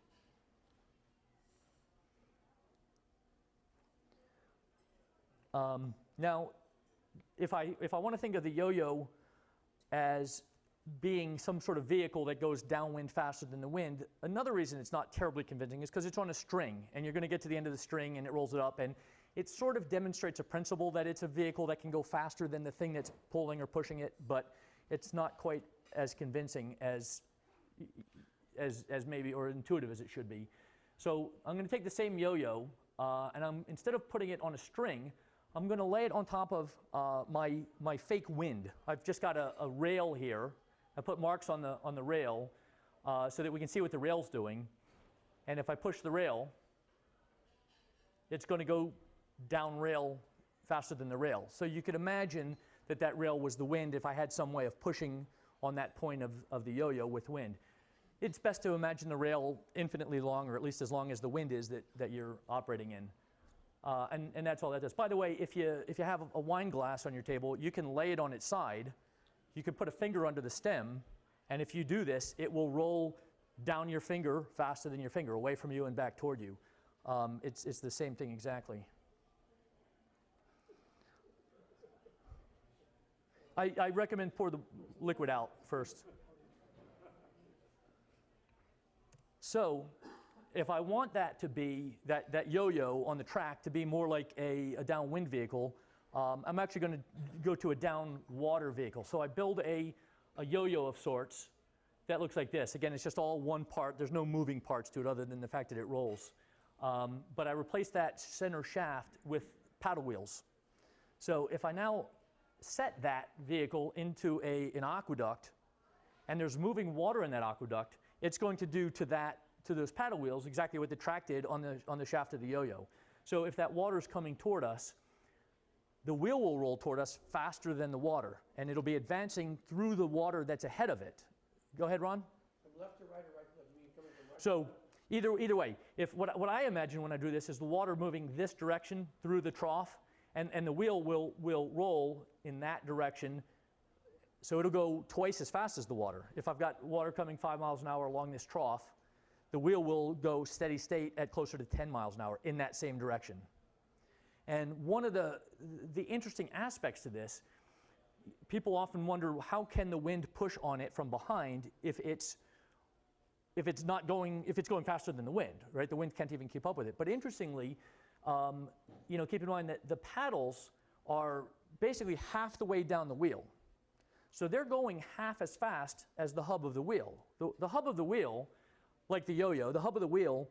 Now, if I want to think of the yo-yo as being some sort of vehicle that goes downwind faster than the wind, another reason it's not terribly convincing is because it's on a string, and you're going to get to the end of the string and it rolls it up, and it sort of demonstrates a principle that it's a vehicle that can go faster than the thing that's pulling or pushing it, but it's not quite as convincing as maybe, or intuitive as it should be. So I'm going to take the same yo-yo, and instead of putting it on a string, I'm going to lay it on top of my fake wind. I've just got a rail here. I put marks on the rail so that we can see what the rail's doing. And if I push the rail, it's going to go down rail faster than the rail. So you could imagine that rail was the wind if I had some way of pushing on that point of the yo-yo with wind. It's best to imagine the rail infinitely long, or at least as long as the wind is that you're operating in. And that's all that does. By the way, if you have a wine glass on your table, you can lay it on its side. You can put a finger under the stem, and if you do this, it will roll down your finger faster than your finger, away from you and back toward you. It's the same thing exactly. I recommend pour the liquid out first. So if I want that to be, that yo-yo on the track to be more like a downwind vehicle, I'm actually going to go to a down water vehicle. So I build a yo-yo of sorts that looks like this. Again, it's just all one part. There's no moving parts to it other than the fact that it rolls. But I replace that center shaft with paddle wheels. So if I now set that vehicle into an aqueduct, and there's moving water in that aqueduct, it's going to do to that to those paddle wheels exactly what the track did on the shaft of the yo-yo. So if that water's coming toward us, the wheel will roll toward us faster than the water, and it'll be advancing through the water that's ahead of it. Go ahead, Ron. From left to right or right to left? You mean coming from right So to left? either way, if what I imagine when I do this is the water moving this direction through the trough, and the wheel will roll in that direction, so it'll go twice as fast as the water. If I've got water coming 5 miles an hour along this trough, the wheel will go steady state at closer to 10 miles an hour in that same direction. And one of the interesting aspects to this, people often wonder how can the wind push on it from behind if it's going faster than the wind, right? The wind can't even keep up with it. But interestingly, keep in mind that the paddles are basically half the way down the wheel. So they're going half as fast as the hub of the wheel. The hub of the wheel, like the yo-yo, the hub of the wheel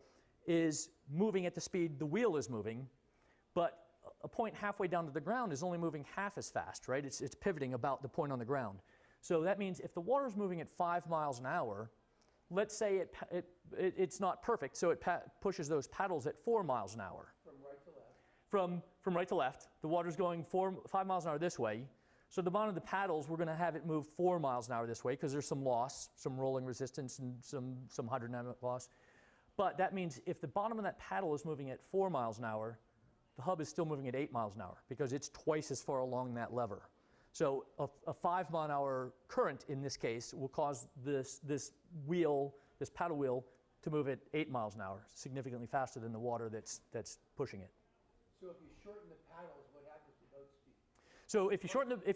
is moving at the speed the wheel is moving, but a point halfway down to the ground is only moving half as fast, right? It's pivoting about the point on the ground. So that means if the water's moving at 5 miles an hour, let's say it's not perfect, so it pushes those paddles at 4 miles an hour. From right to left. From right to left. The water's going 5 miles an hour this way. So the bottom of the paddles, we're going to have it move 4 miles an hour this way because there's some loss, some rolling resistance and some hydrodynamic loss. But that means if the bottom of that paddle is moving at 4 miles an hour, the hub is still moving at 8 miles an hour because it's twice as far along that lever. So a 5 mile an hour current in this case will cause this paddle wheel to move at 8 miles an hour, significantly faster than the water that's pushing it. So if you shorten the paddles, what happens to boat speed? So if you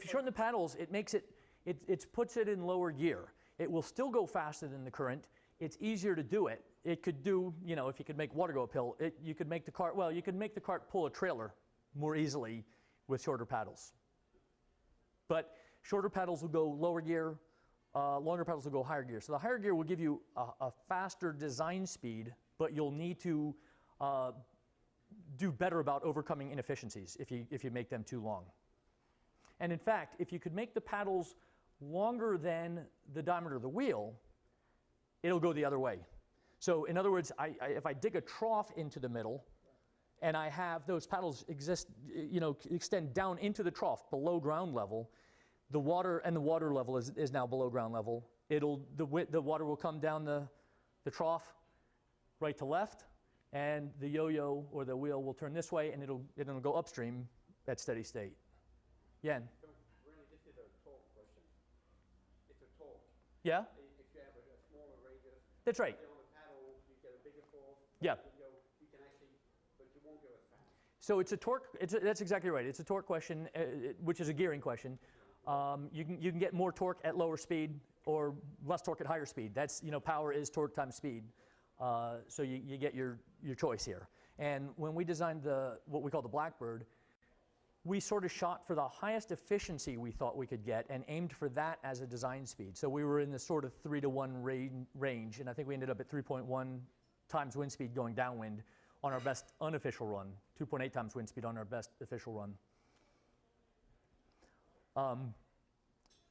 shorten the paddles, it puts it in lower gear. It will still go faster than the current. It's easier to do it. It could do, if you could make water go uphill, you could make the cart pull a trailer more easily with shorter paddles. But shorter paddles will go lower gear, longer paddles will go higher gear. So the higher gear will give you a faster design speed, but you'll need to do better about overcoming inefficiencies if you make them too long. And in fact, if you could make the paddles longer than the diameter of the wheel, it'll go the other way. So in other words, if I dig a trough into the middle and I have those paddles extend down into the trough below ground level, the water level is now below ground level. The water will come down the trough right to left, and the yo-yo or the wheel will turn this way, and it'll go upstream at steady state. Yen? Really, this is a torque question. It's a torque. Yeah? If you have a smaller radius, That's right. on the paddle, you get a bigger force. Yeah. You can actually, but you won't go as fast. So it's a torque, that's exactly right. It's a torque question, which is a gearing question. You can get more torque at lower speed or less torque at higher speed. That's, power is torque times speed. So you get your choice here. And when we designed what we call the Blackbird, we sort of shot for the highest efficiency we thought we could get and aimed for that as a design speed. So we were in the sort of 3-to-1 range, and I think we ended up at 3.1 times wind speed going downwind on our best unofficial run, 2.8 times wind speed on our best official run.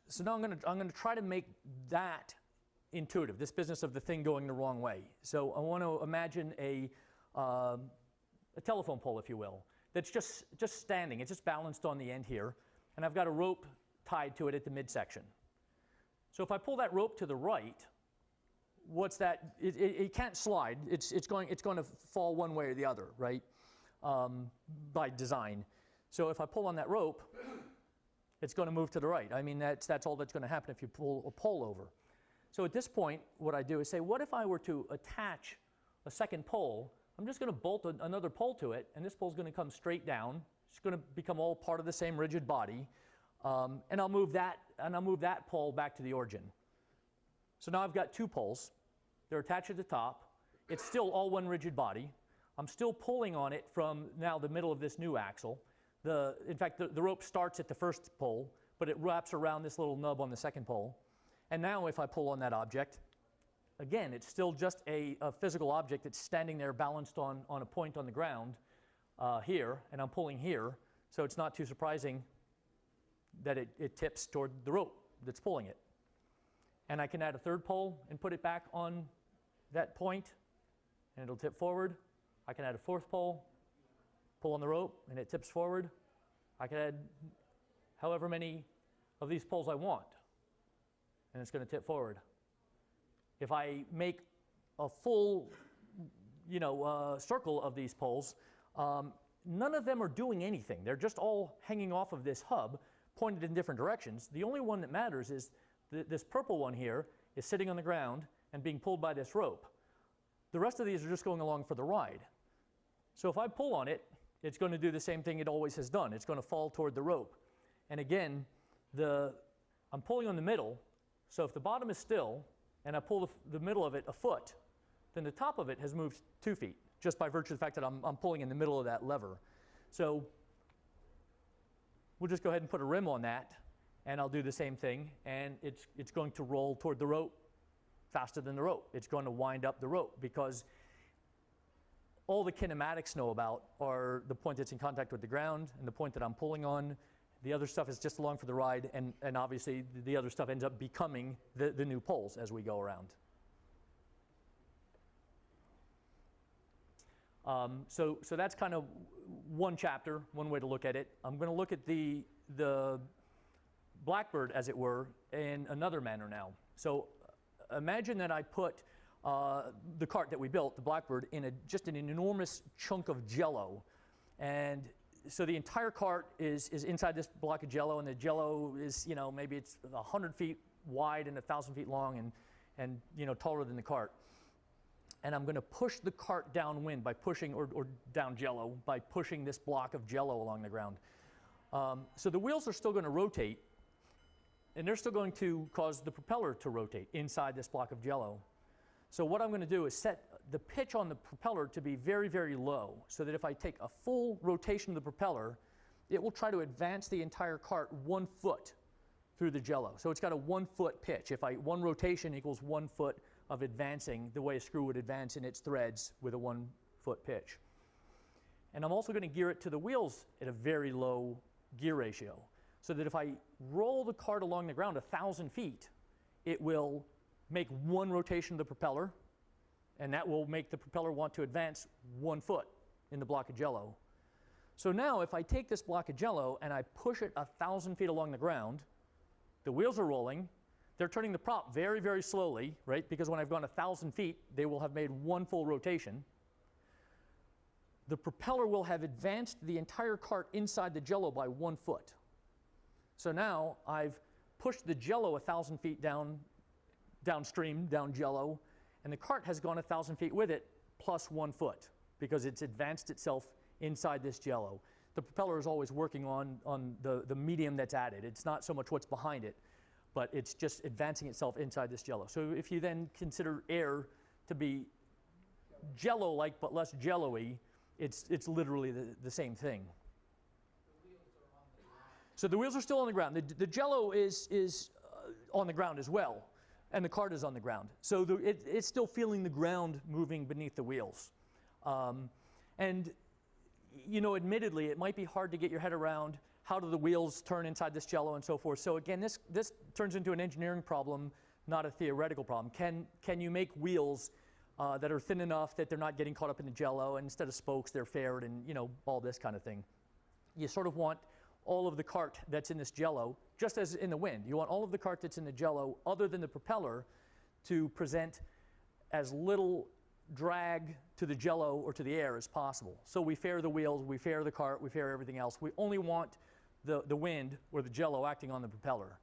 So now I'm going to try to make that intuitive, this business of the thing going the wrong way. So I want to imagine a telephone pole, if you will, that's just standing. It's just balanced on the end here, and I've got a rope tied to it at the midsection. So if I pull that rope to the right, what's that? It can't slide. It's going to fall one way or the other, right? By design. So if I pull on that rope, it's going to move to the right. I mean, that's all that's going to happen if you pull a pole over. So at this point, what I do is say, what if I were to attach a second pole? I'm just going to bolt another pole to it, and this pole's going to come straight down. It's going to become all part of the same rigid body, and I'll move that pole back to the origin. So now I've got two poles. They're attached at the top. It's still all one rigid body. I'm still pulling on it from now the middle of this new axle. In fact, the rope starts at the first pole, but it wraps around this little nub on the second pole. And now if I pull on that object, again, it's still just a physical object that's standing there balanced on a point on the ground here, and I'm pulling here, so it's not too surprising that it tips toward the rope that's pulling it. And I can add a third pole and put it back on that point and it'll tip forward. I can add a fourth pole, pull on the rope, and it tips forward. I can add however many of these poles I want, and it's going to tip forward. If I make a full, circle of these poles, none of them are doing anything. They're just all hanging off of this hub, pointed in different directions. The only one that matters is this purple one here is sitting on the ground and being pulled by this rope. The rest of these are just going along for the ride. So if I pull on it, it's going to do the same thing it always has done. It's going to fall toward the rope. And again, I'm pulling on the middle, so if the bottom is still and I pull the middle of it a foot, then the top of it has moved 2 feet, just by virtue of the fact that I'm pulling in the middle of that lever. So we'll just go ahead and put a rim on that, and I'll do the same thing, and it's going to roll toward the rope faster than the rope. It's going to wind up the rope, because all the kinematics know about are the point that's in contact with the ground and the point that I'm pulling on. The other stuff is just along for the ride, and obviously the other stuff ends up becoming the new poles as we go around. So that's kind of one chapter, one way to look at it. I'm going to look at the Blackbird, as it were, in another manner now. So imagine that I put the cart that we built, the Blackbird, in just an enormous chunk of Jello. And so the entire cart is inside this block of Jello, and the Jello is, maybe it's 100 feet wide and 1,000 feet long and taller than the cart. And I'm going to push the cart downwind by pushing, or down Jello, by pushing this block of Jello along the ground. So the wheels are still going to rotate, and they're still going to cause the propeller to rotate inside this block of Jello. So what I'm going to do is set the pitch on the propeller to be very, very low, so that if I take a full rotation of the propeller, it will try to advance the entire cart 1 foot through the Jello. So it's got a 1 foot pitch. One rotation equals 1 foot of advancing the way a screw would advance in its threads with a 1 foot pitch. And I'm also going to gear it to the wheels at a very low gear ratio, so that if I roll the cart along the ground 1,000 feet, it will make 1 rotation of the propeller, and that will make the propeller want to advance 1 foot in the block of Jello. So now if I take this block of Jello and I push it 1,000 feet along the ground, the wheels are rolling. They're turning the prop very, very slowly, right? Because when I've gone 1,000 feet, they will have made 1 full rotation. The propeller will have advanced the entire cart inside the Jello by 1 foot. So now I've pushed the Jello 1,000 feet downstream, down Jello, and the cart has gone 1,000 feet with it plus 1 foot, because it's advanced itself inside this Jello. The propeller is always working on the medium that's added. It's not so much what's behind it, but it's just advancing itself inside this Jello. So if you then consider air to be Jello-like but less Jello-y, it's literally the same thing. So the wheels are still on the ground. The Jello is on the ground as well, and the cart is on the ground. So it's still feeling the ground moving beneath the wheels. And admittedly, it might be hard to get your head around how do the wheels turn inside this Jello and so forth. So again, this turns into an engineering problem, not a theoretical problem. Can you make wheels that are thin enough that they're not getting caught up in the Jello, and instead of spokes, they're faired, and all this kind of thing. You sort of want all of the cart that's in this Jello, just as in the wind. You want all of the cart that's in the Jello, other than the propeller, to present as little drag to the Jello or to the air as possible. So we fair the wheels, we fair the cart, we fair everything else. We only want the wind or the Jello acting on the propeller.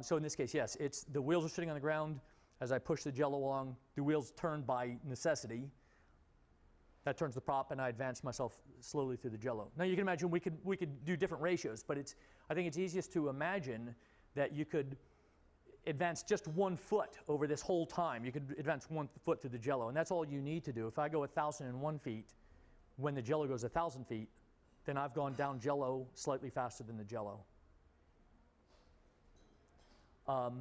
So in this case, yes, the wheels are sitting on the ground. As I push the Jello along, the wheels turn by necessity. That turns the prop, and I advance myself slowly through the Jello. Now you can imagine we could do different ratios, but I think it's easiest to imagine that you could advance just 1 foot over this whole time. You could advance 1 foot through the Jello, and that's all you need to do. If I go 1,001 feet, when the Jello goes 1,000 feet, then I've gone down Jello slightly faster than the Jello. So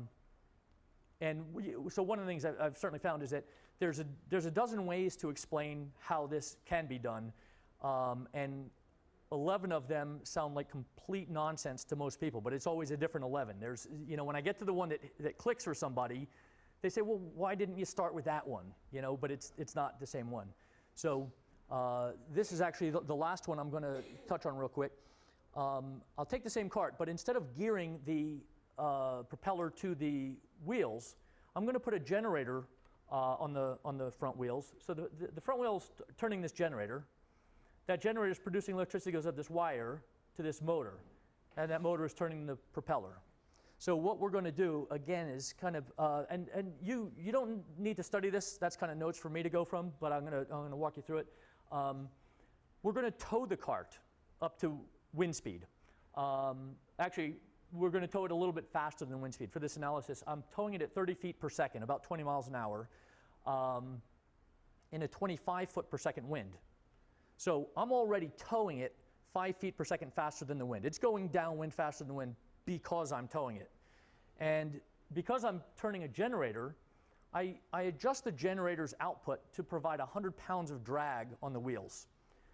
one of the things I've certainly found is that there's a dozen ways to explain how this can be done, and 11 of them sound like complete nonsense to most people, but it's always a different 11. When I get to the one that clicks for somebody, they say, well, why didn't you start with that one? You know, but it's not the same one. So this is actually the last one I'm going to touch on real quick. I'll take the same cart, but instead of gearing the propeller to the wheels, I'm going to put a generator on the front wheels. So the front wheel's turning this generator. That generator is producing electricity, goes up this wire to this motor, and that motor is turning the propeller. So what we're going to do, again, is kind of, and you don't need to study this. That's kind of notes for me to go from, but I'm going to walk you through it. We're going to tow the cart up to wind speed. Actually, we're going to tow it a little bit faster than wind speed. For this analysis, I'm towing it at 30 feet per second, about 20 miles an hour, in a 25 foot per second wind. So I'm already towing it 5 feet per second faster than the wind. It's going downwind faster than the wind because I'm towing it. And because I'm turning a generator, I adjust the generator's output to provide 100 pounds of drag on the wheels.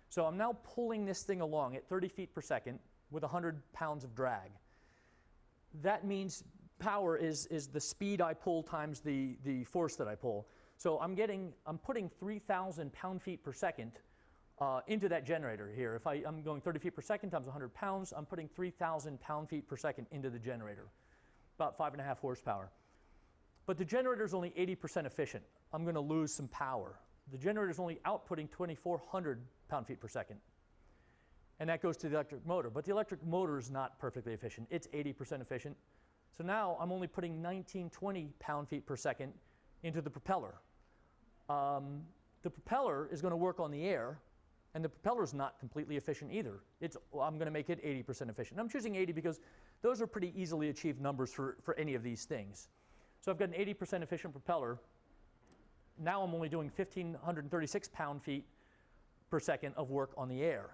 So I'm now pulling this thing along at 30 feet per second with 100 pounds of drag. That means power is the speed I pull times the force that I pull. So I'm putting 3,000 pound-feet per second into that generator here. If I'm going 30 feet per second times 100 pounds, I'm putting 3,000 pound-feet per second into the generator, about 5.5 horsepower. But the generator is only 80% efficient. I'm going to lose some power. The generator is only outputting 2,400 pound-feet per second. And that goes to the electric motor. But the electric motor is not perfectly efficient. It's 80% efficient. So now I'm only putting 1920 pound-feet per second into the propeller. The propeller is going to work on the air, and the propeller is not completely efficient either. I'm going to make it 80% efficient. I'm choosing 80 because those are pretty easily achieved numbers for any of these things. So I've got an 80% efficient propeller. Now I'm only doing 1,536 pound-feet per second of work on the air.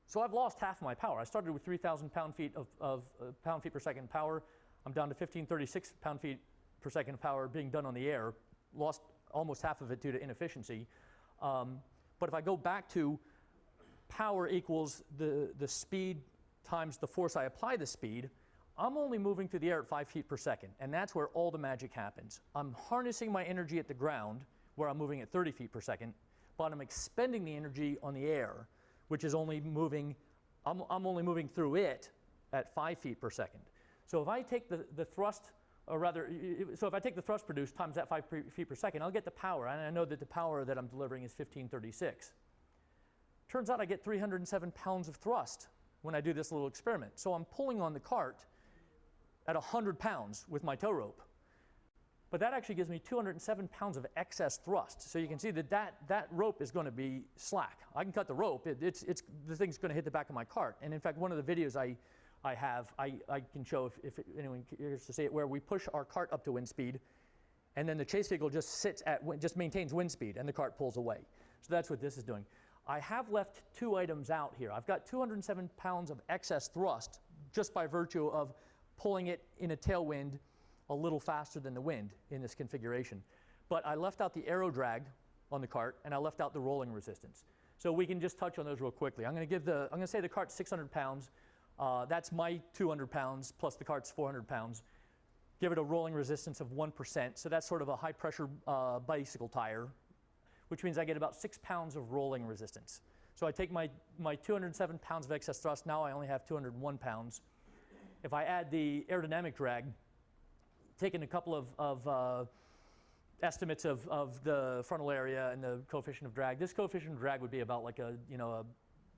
So I've lost half my power. I started with 3,000 pound-feet of pound-feet per second power. I'm down to 1,536 pound-feet per second of power being done on the air. Lost almost half of it due to inefficiency. But if I go back to power equals the speed times the force I apply the speed, I'm only moving through the air at 5 feet per second, and that's where all the magic happens. I'm harnessing my energy at the ground, where I'm moving at 30 feet per second, but I'm expending the energy on the air, which is only moving, I'm only moving through it at 5 feet per second. So if I take the thrust, or rather, so if I take the thrust produced times that 5 feet per second, I'll get the power, and I know that the power that I'm delivering is 1,536. Turns out I get 307 pounds of thrust when I do this little experiment. So I'm pulling on the cart at 100 pounds with my tow rope. But that actually gives me 207 pounds of excess thrust. So you can see that rope is going to be slack. I can cut the rope. The thing's going to hit the back of my cart. And in fact, one of the videos I can show if anyone cares to see it, where we push our cart up to wind speed, and then the chase vehicle just maintains wind speed, and the cart pulls away. So that's what this is doing. I have left 2 items out here. I've got 207 pounds of excess thrust just by virtue of pulling it in a tailwind a little faster than the wind in this configuration. But I left out the aero drag on the cart, and I left out the rolling resistance. So we can just touch on those real quickly. I'm going to say the cart's 600 pounds. That's my 200 pounds plus the cart's 400 pounds. Give it a rolling resistance of 1%. So that's sort of a high pressure bicycle tire, which means I get about 6 pounds of rolling resistance. So I take my 207 pounds of excess thrust. Now I only have 201 pounds. If I add the aerodynamic drag, taking a couple of estimates of the frontal area and the coefficient of drag, this coefficient of drag would be about like a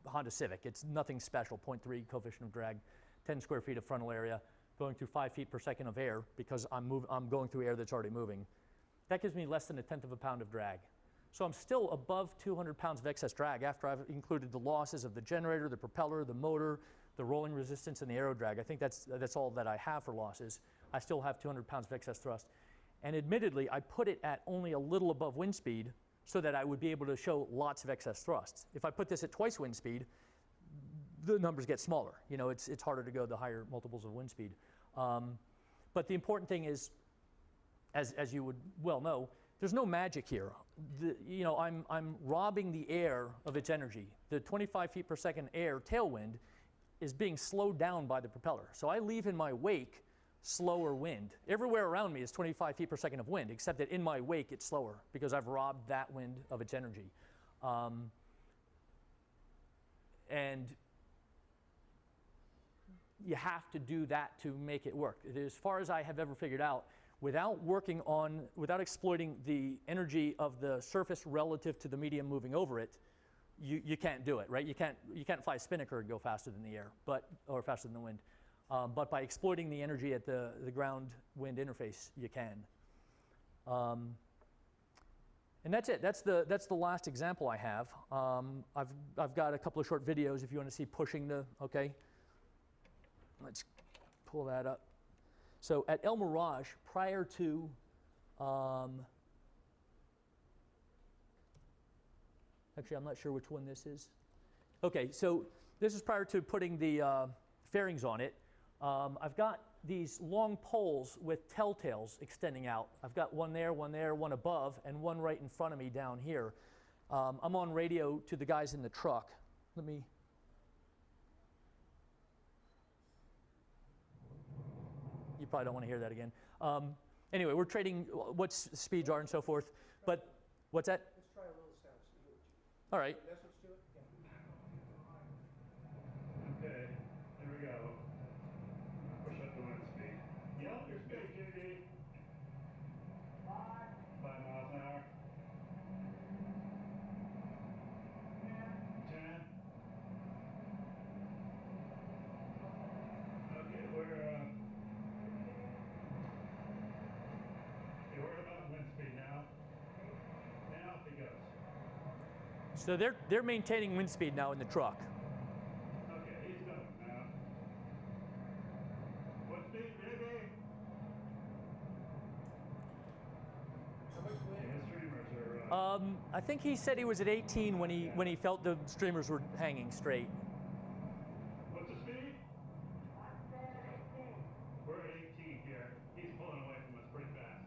Honda Civic. It's nothing special, 0.3 coefficient of drag, 10 square feet of frontal area, going through 5 feet per second of air because I'm going through air that's already moving. That gives me less than 1/10 of a pound of drag. So I'm still above 200 pounds of excess drag after I've included the losses of the generator, the propeller, the motor, the rolling resistance, and the aero drag. I think that's all that I have for losses. I still have 200 pounds of excess thrust. And admittedly, I put it at only a little above wind speed so that I would be able to show lots of excess thrust. If I put this at twice wind speed, the numbers get smaller. It's harder to go the higher multiples of wind speed. But the important thing is, as you would well know, there's no magic here. I'm robbing the air of its energy. The 25 feet per second air tailwind is being slowed down by the propeller. So I leave in my wake slower wind. Everywhere around me is 25 feet per second of wind, except that in my wake it's slower because I've robbed that wind of its energy. And you have to do that to make it work. As far as I have ever figured out, without exploiting the energy of the surface relative to the medium moving over it, you can't do it, right? You can't fly a spinnaker and go faster than the air, or faster than the wind. But by exploiting the energy at the ground-wind interface, you can. And that's it. That's the last example I have. I've got a couple of short videos if you want to see pushing the. Okay. Let's pull that up. So at El Mirage, prior to actually, I'm not sure which one this is. Okay, so this is prior to putting the fairings on it. I've got these long poles with telltales extending out. I've got one there, one above, and one right in front of me down here. I'm on radio to the guys in the truck. Let me. You probably don't want to hear that again. Anyway, we're trading what speeds are and so forth. But what's that? Let's try a little sound. See what All right. message to it? Yeah. Okay, here we go. Push up the wind speed. Yep, your speed, JD. 5 miles an hour. 10. Okay, we're about wind speed now. Now off he goes. So they're maintaining wind speed now in the truck. Okay, he's going now. What speed, baby? How much wind? Yeah, streamers are. I think he said he was at 18 when he felt the streamers were hanging straight. What's the speed? We're at 18 here. He's pulling away from us pretty fast.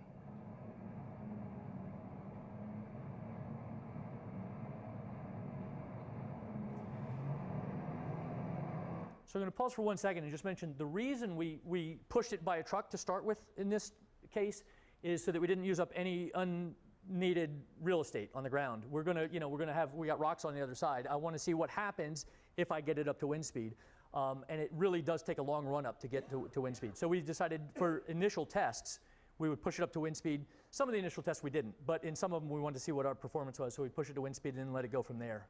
So I'm going to pause for 1 second and just mention the reason we pushed it by a truck to start with in this case is so that we didn't use up any unneeded real estate on the ground. We got rocks on the other side. I want to see what happens if I get it up to wind speed. And it really does take a long run up to get to wind speed. So we decided for initial tests, we would push it up to wind speed. Some of the initial tests we didn't, but in some of them we wanted to see what our performance was, so we push it to wind speed and then let it go from there.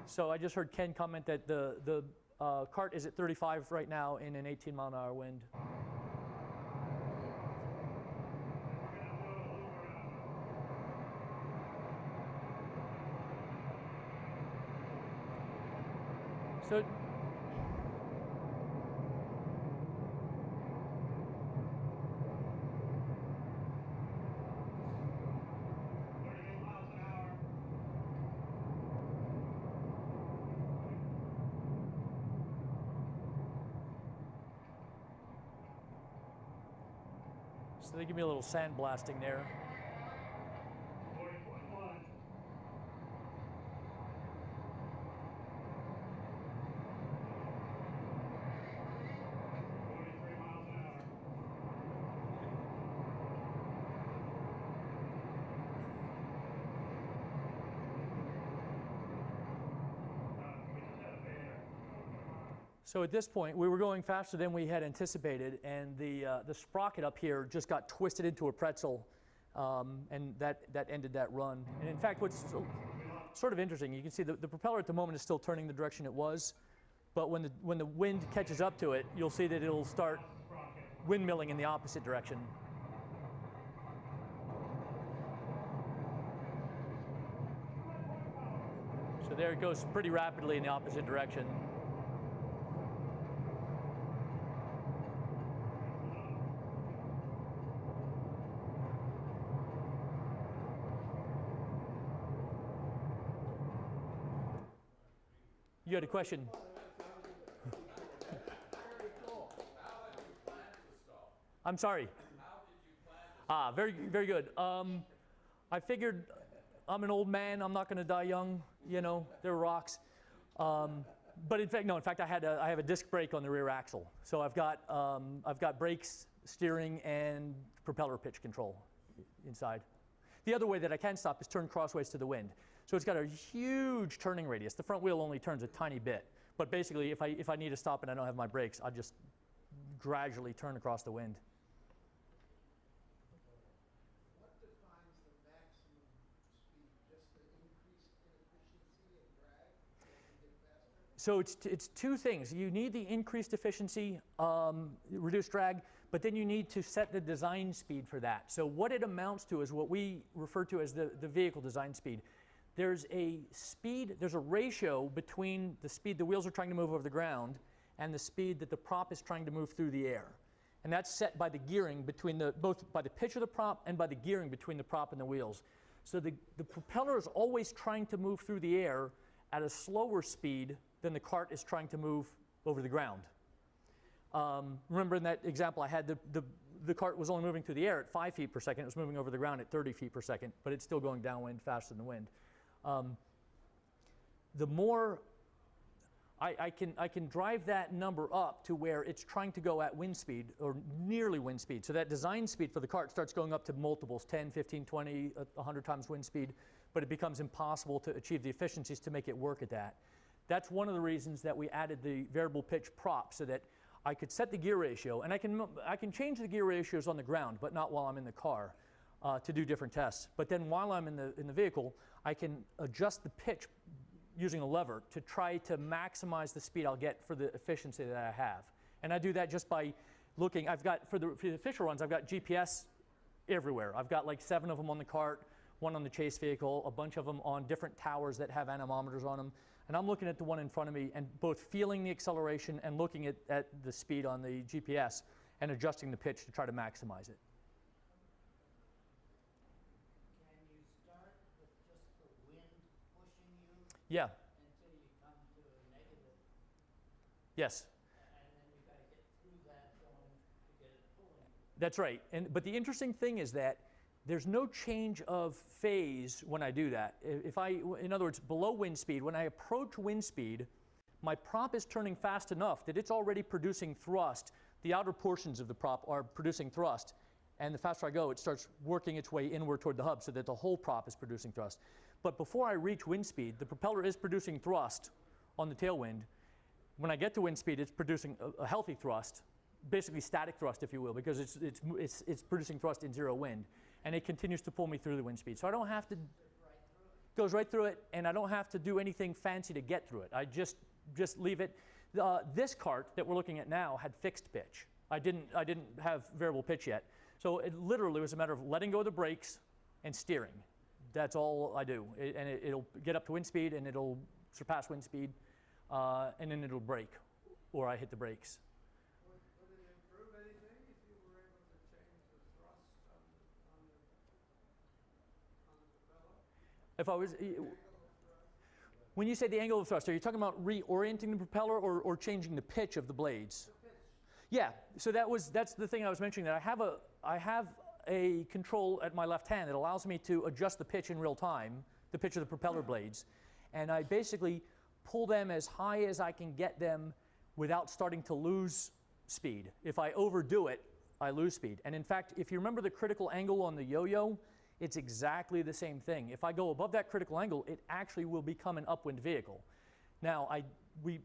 So I just heard Ken comment that the cart is at 35 right now in an 18-mile-an-hour wind. So So they give me a little sandblasting there. 40.1. So at this point, we were going faster than we had anticipated, and the sprocket up here just got twisted into a pretzel, and that ended that run. And in fact, what's sort of interesting, you can see the propeller at the moment is still turning the direction it was, but when the wind catches up to it, you'll see that it'll start windmilling in the opposite direction. So there it goes pretty rapidly in the opposite direction. You had a question? I'm sorry. How did you Very, very good. I figured I'm an old man. I'm not going to die young. You know, they're rocks. But in fact, I have a disc brake on the rear axle. So I've got brakes, steering, and propeller pitch control inside. The other way that I can stop is turn crossways to the wind. So it's got a huge turning radius. The front wheel only turns a tiny bit. But basically, if I need to stop and I don't have my brakes, I just gradually turn across the wind. What defines the maximum speed? Just the increased inefficiency and drag as you get faster? So it's two things. You need the increased efficiency, reduced drag, but then you need to set the design speed for that. So what it amounts to is what we refer to as the vehicle design speed. There's a ratio between the speed the wheels are trying to move over the ground and the speed that the prop is trying to move through the air. And that's set by the gearing between both by the pitch of the prop and by the gearing between the prop and the wheels. So the propeller is always trying to move through the air at a slower speed than the cart is trying to move over the ground. Remember in that example I had, the cart was only moving through the air at 5 feet per second. It was moving over the ground at 30 feet per second, but it's still going downwind faster than the wind. The more I can drive that number up to where it's trying to go at wind speed or nearly wind speed. So that design speed for the cart starts going up to multiples, 10, 15, 20, 100 times wind speed, but it becomes impossible to achieve the efficiencies to make it work at that. That's one of the reasons that we added the variable pitch prop, so that I could set the gear ratio, and I can change the gear ratios on the ground, but not while I'm in the car to do different tests. But then while I'm in the vehicle, I can adjust the pitch using a lever to try to maximize the speed I'll get for the efficiency that I have. And I do that just by looking. I've got, for the official runs, I've got GPS everywhere. I've got like 7 of them on the cart, 1 on the chase vehicle, a bunch of them on different towers that have anemometers on them. And I'm looking at the one in front of me and both feeling the acceleration and looking at the speed on the GPS and adjusting the pitch to try to maximize it. Can you start with just the wind pushing you Yeah. until you come to a negative, Yes. and then you got to get through that zone to get it pulling? That's right. But the interesting thing is that there's no change of phase when I do that. In other words, below wind speed, when I approach wind speed, my prop is turning fast enough that it's already producing thrust. The outer portions of the prop are producing thrust. And the faster I go, it starts working its way inward toward the hub so that the whole prop is producing thrust. But before I reach wind speed, the propeller is producing thrust on the tailwind. When I get to wind speed, it's producing a healthy thrust, basically static thrust, if you will, because it's producing thrust in zero wind. And it continues to pull me through the wind speed. So I don't have to, goes right through it, and I don't have to do anything fancy to get through it. I just leave it. This cart that we're looking at now had fixed pitch. I didn't have variable pitch yet. So it literally was a matter of letting go of the brakes and steering. That's all I do. It'll get up to wind speed, and it'll surpass wind speed, and then it'll brake, or I hit the brakes. Would it improve anything if you were able to change the thrust on the propeller? If I was, when you say the angle of thrust, are you talking about reorienting the propeller or changing the pitch of the blades? The pitch. Yeah. So that's the thing I was mentioning. That I have a control at my left hand that allows me to adjust the pitch in real time, the pitch of the propeller blades, and I basically pull them as high as I can get them without starting to lose speed. If I overdo it, I lose speed. And in fact, if you remember the critical angle on the yo-yo, it's exactly the same thing. If I go above that critical angle, it actually will become an upwind vehicle. Now, we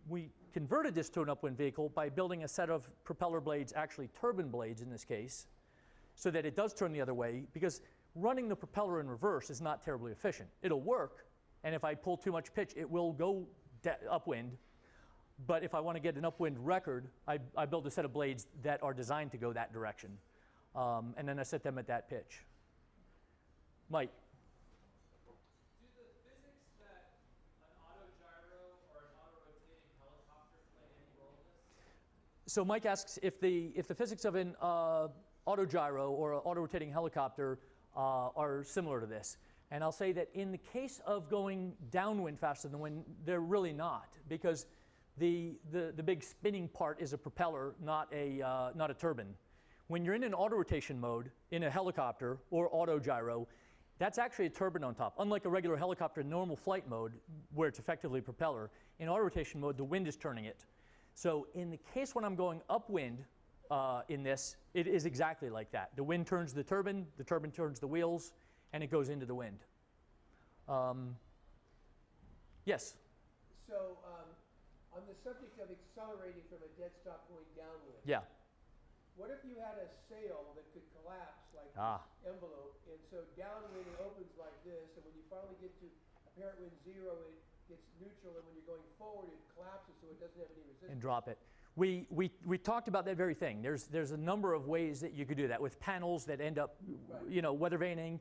converted this to an upwind vehicle by building a set of propeller blades, actually turbine blades in this case, so that it does turn the other way, because running the propeller in reverse is not terribly efficient. It'll work, and if I pull too much pitch, it will go upwind. But if I want to get an upwind record, I build a set of blades that are designed to go that direction. And then I set them at that pitch. Mike? Do the physics that an autogyro or an auto-rotating helicopter play any role in this? So Mike asks if the physics of an autogyro or an auto-rotating helicopter are similar to this. And I'll say that in the case of going downwind faster than wind, they're really not, because the big spinning part is a propeller, not a turbine. When you're in an auto rotation mode in a helicopter or auto gyro, that's actually a turbine on top. Unlike a regular helicopter in normal flight mode, where it's effectively propeller, in auto rotation mode, the wind is turning it. So in the case when I'm going upwind in this, it is exactly like that. The wind turns the turbine turns the wheels, and it goes into the wind. Yes? So on the subject of accelerating from a dead stop going downwind, Yeah. what if you had a sail that could collapse like Ah. this envelope, and so downwind it opens like this, and when you finally get to apparent wind 0, it gets neutral, and when you're going forward, it collapses so it doesn't have any resistance. And drop it. We talked about that very thing. There's a number of ways that you could do that with panels that end up, weather vaning.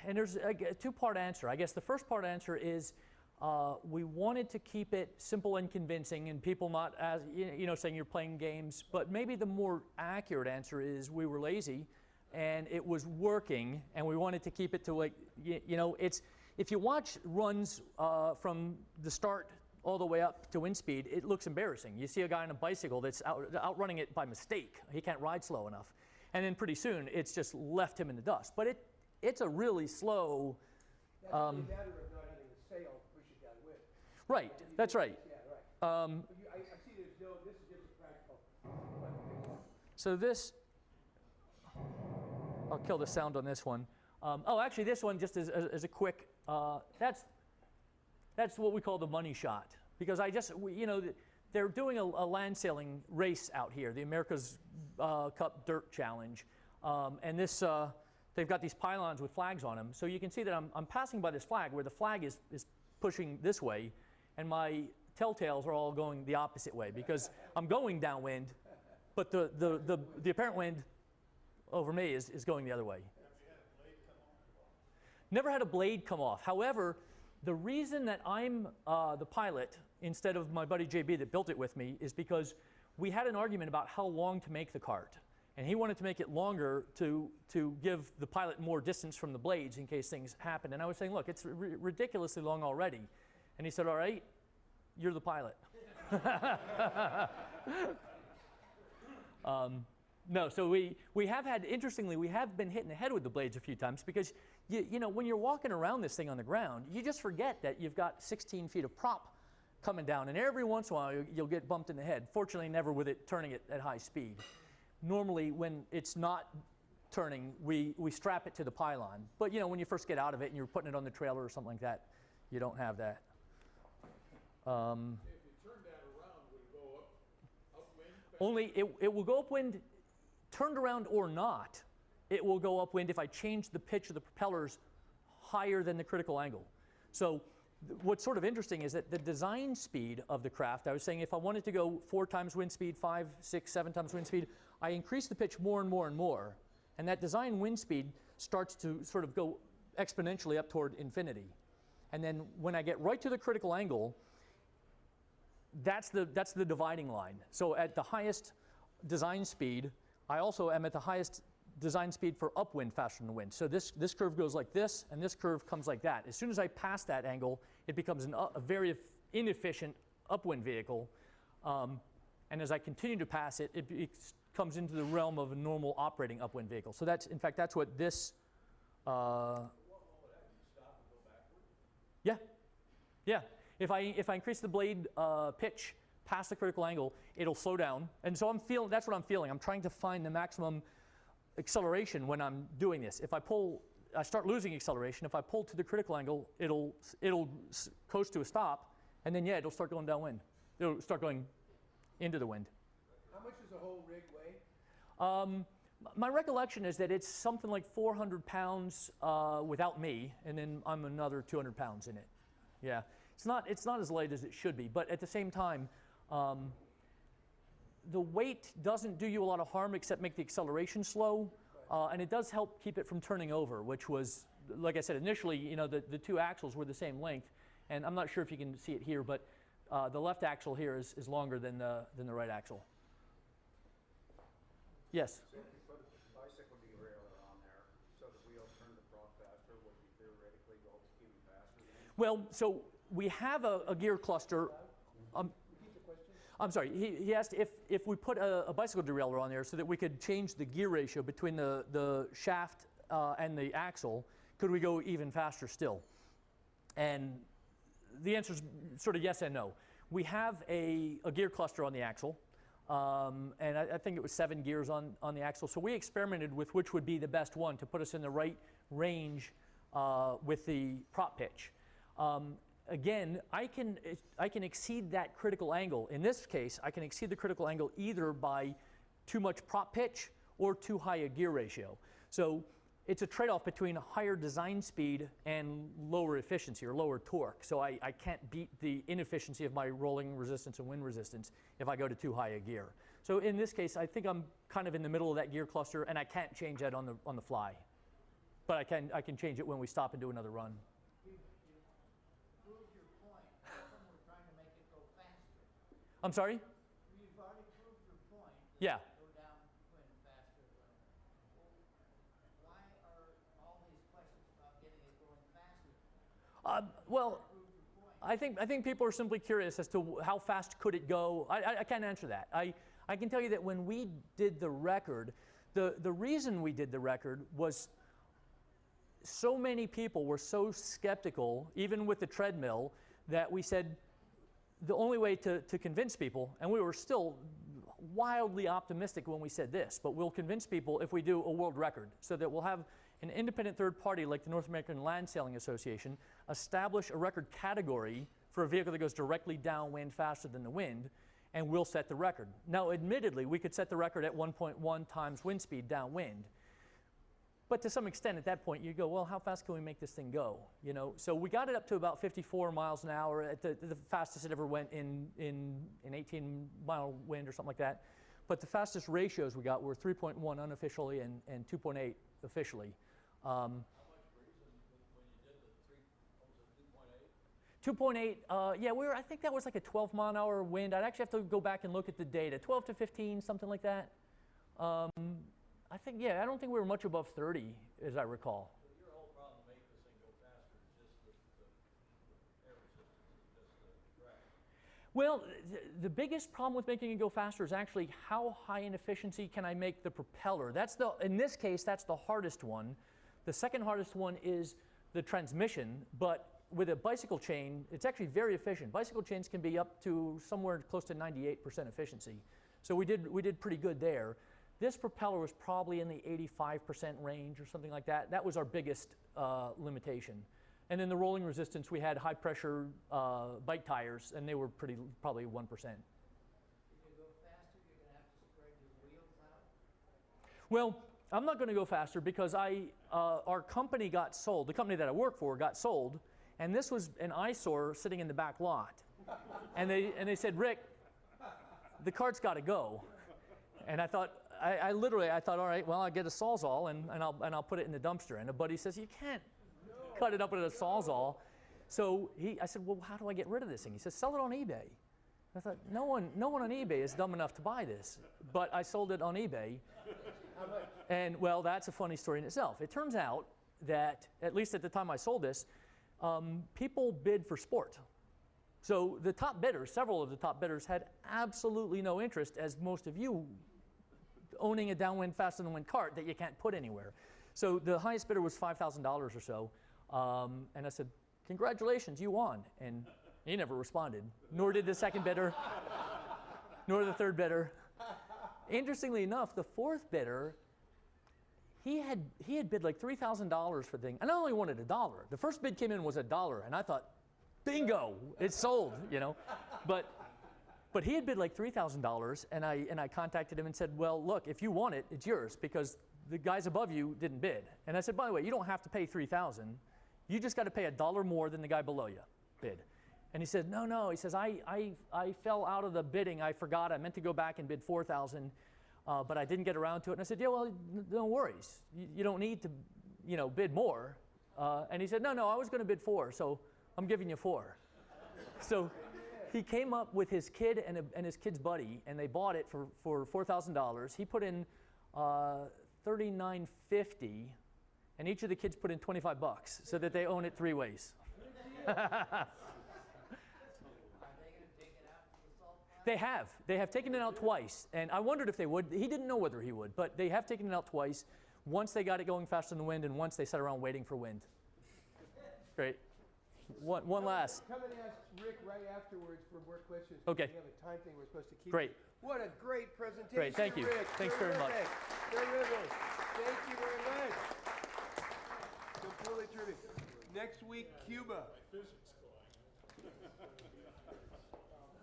And there's a two-part answer. I guess the first part answer is we wanted to keep it simple and convincing, and people not as saying you're playing games. But maybe the more accurate answer is we were lazy, and it was working, and we wanted to keep it to it's if you watch runs from the start all the way up to wind speed, it looks embarrassing. You see a guy on a bicycle that's outrunning it by mistake. He can't ride slow enough, and then pretty soon it's just left him in the dust. But it's a really slow. That's only a matter of not having a sail to push it downwind. Right. That's right. Yeah, right. I see this is just a practical. So this, I'll kill the sound on this one. Actually, this one just as a quick. That's what we call the money shot, because they're doing a land sailing race out here, the America's Cup Dirt Challenge, and this they've got these pylons with flags on them. So you can see that I'm passing by this flag where the flag is pushing this way, and my telltales are all going the opposite way because I'm going downwind, but the apparent wind over me is going the other way. Never had a blade come off. However, the reason that I'm the pilot instead of my buddy JB that built it with me is because we had an argument about how long to make the cart. And he wanted to make it longer to give the pilot more distance from the blades in case things happen. And I was saying, look, it's ridiculously long already. And he said, all right, you're the pilot. No, so we have had, interestingly, we have been hitting the head with the blades a few times because, when you're walking around this thing on the ground, you just forget that you've got 16 feet of prop coming down, and every once in a while you'll get bumped in the head. Fortunately, never with it turning it at high speed. Normally, when it's not turning, we strap it to the pylon. But, when you first get out of it and you're putting it on the trailer or something like that, you don't have that. If you turn that around, would it go upwind? Only it will go upwind, turned around or not. It will go upwind if I change the pitch of the propellers higher than the critical angle. So what's sort of interesting is that the design speed of the craft, I was saying if I wanted to go 4 times wind speed, 5, 6, 7 times wind speed, I increase the pitch more and more and more. And that design wind speed starts to sort of go exponentially up toward infinity. And then when I get right to the critical angle, that's the dividing line. So at the highest design speed, I also am at the highest design speed for upwind faster than wind. So this curve goes like this, and this curve comes like that. As soon as I pass that angle, it becomes a very inefficient upwind vehicle. And as I continue to pass it, it comes into the realm of a normal operating upwind vehicle. So that's what this. Yeah. If I increase the blade pitch past the critical angle, it'll slow down. And so that's what I'm feeling. I'm trying to find the maximum acceleration when I'm doing this. If I start losing acceleration. If I pull to the critical angle, it'll coast to a stop, and then it'll start going downwind. It'll start going into the wind. How much does the whole rig weigh? My recollection is that it's something like 400 pounds without me, and then I'm another 200 pounds in it. Yeah, it's not as light as it should be, but at the same time, the weight doesn't do you a lot of harm except make the acceleration slow, and it does help keep it from turning over, which was, like I said, initially, the 2 axles were the same length, and I'm not sure if you can see it here, but the left axle here is longer than the right axle. Yes? So if you put a bicycle derailleur on there so the wheels turn the prop faster, would you theoretically go even faster then? Well, so we have a gear cluster. Repeat the question. I'm sorry, he asked if we put a bicycle derailleur on there so that we could change the gear ratio between the shaft and the axle, could we go even faster still? And the answer is sort of yes and no. We have a gear cluster on the axle, and I think it was 7 gears on the axle. So we experimented with which would be the best one to put us in the right range with the prop pitch. Again, I can exceed that critical angle. In this case, I can exceed the critical angle either by too much prop pitch or too high a gear ratio. So it's a trade-off between higher design speed and lower efficiency or lower torque. So I can't beat the inefficiency of my rolling resistance and wind resistance if I go to too high a gear. So in this case, I think I'm kind of in the middle of that gear cluster, and I can't change that on the fly. But I can change it when we stop and do another run. You've proved your point. How come we're trying to make it go faster? I'm sorry? You've already proved your point. Yeah. Go downwind faster. Why are all these questions about getting it going faster? Well, I think people are simply curious as to how fast could it go. I can't answer that. I can tell you that when we did the record, the reason we did the record was so many people were so skeptical, even with the treadmill, that we said the only way to convince people, and we were still wildly optimistic when we said this, but we'll convince people if we do a world record, so that we'll have an independent third party like the North American Land Sailing Association establish a record category for a vehicle that goes directly downwind faster than the wind, and we'll set the record. Now, admittedly, we could set the record at 1.1 times wind speed downwind. But to some extent, at that point, you go, well, how fast can we make this thing go? You know, so we got it up to about 54 miles an hour at the fastest it ever went in 18-mile wind or something like that. But the fastest ratios we got were 3.1 unofficially and 2.8 officially. How much reason when you did the 2.8? 2.8, yeah, I think that was like a 12-mile-an-hour wind. I'd actually have to go back and look at the data. 12 to 15, something like that. I think, yeah, I don't think we were much above 30, as I recall. So your whole problem to make this thing go faster is just the air resistance, is just the drag. Well, the biggest problem with making it go faster is actually how high in efficiency can I make the propeller. In this case, that's the hardest one. The second hardest one is the transmission, but with a bicycle chain, it's actually very efficient. Bicycle chains can be up to somewhere close to 98% efficiency. So we did pretty good there. This propeller was probably in the 85% range or something like that. That was our biggest limitation. And then the rolling resistance, we had high pressure bike tires, and they were probably 1%. If you go faster, you're going to have to spread your wheels out? Well, I'm not going to go faster because our company got sold. The company that I work for got sold, and this was an eyesore sitting in the back lot. And they said, Rick, the cart's got to go. And I thought, I thought, all right, well, I'll get a Sawzall and I'll put it in the dumpster. And a buddy says, you can't cut it up with a Sawzall. So I said, well, how do I get rid of this thing? He says, sell it on eBay. I thought, no one on eBay is dumb enough to buy this. But I sold it on eBay. And well, that's a funny story in itself. It turns out that, at least at the time I sold this, people bid for sport. So the top bidders, several of the top bidders, had absolutely no interest, as most of you, owning a downwind faster than wind cart that you can't put anywhere. So the highest bidder was $5,000 or so. And I said, congratulations, you won. And he never responded, nor did the second bidder, nor the third bidder. Interestingly enough, the fourth bidder, he had bid like $3,000 for the thing, and I only wanted $1. The first bid came in was $1, and I thought, bingo, it's sold, you know. But he had bid like $3,000, and I contacted him and said, well, look, if you want it, it's yours, because the guys above you didn't bid. And I said, by the way, you don't have to pay $3,000. You just got to pay $1 more than the guy below you bid. And he said, no. He says, I fell out of the bidding. I forgot. I meant to go back and bid $4,000, but I didn't get around to it. And I said, yeah, well, no worries. You don't need to, bid more. And he said, no, I was going to bid $4, so I'm giving you $4. So he came up with his kid and his kid's buddy, and they bought it for $4,000. He put in $39.50, and each of the kids put in $25 so that they own it 3 ways. Are they going to take it out to the salt flats? They have. They have taken it out twice, and I wondered if they would. He didn't know whether he would, but they have taken it out twice. Once they got it going faster than the wind, and once they sat around waiting for wind. Great. One last. Come and ask Rick right afterwards for more questions. Okay. We have a time thing we're supposed to keep. Great. What a great presentation, Great, thank you. Rick. Thanks very much. Terrific. Thank you very much. Completely terrific. Next week, Cuba. Physics.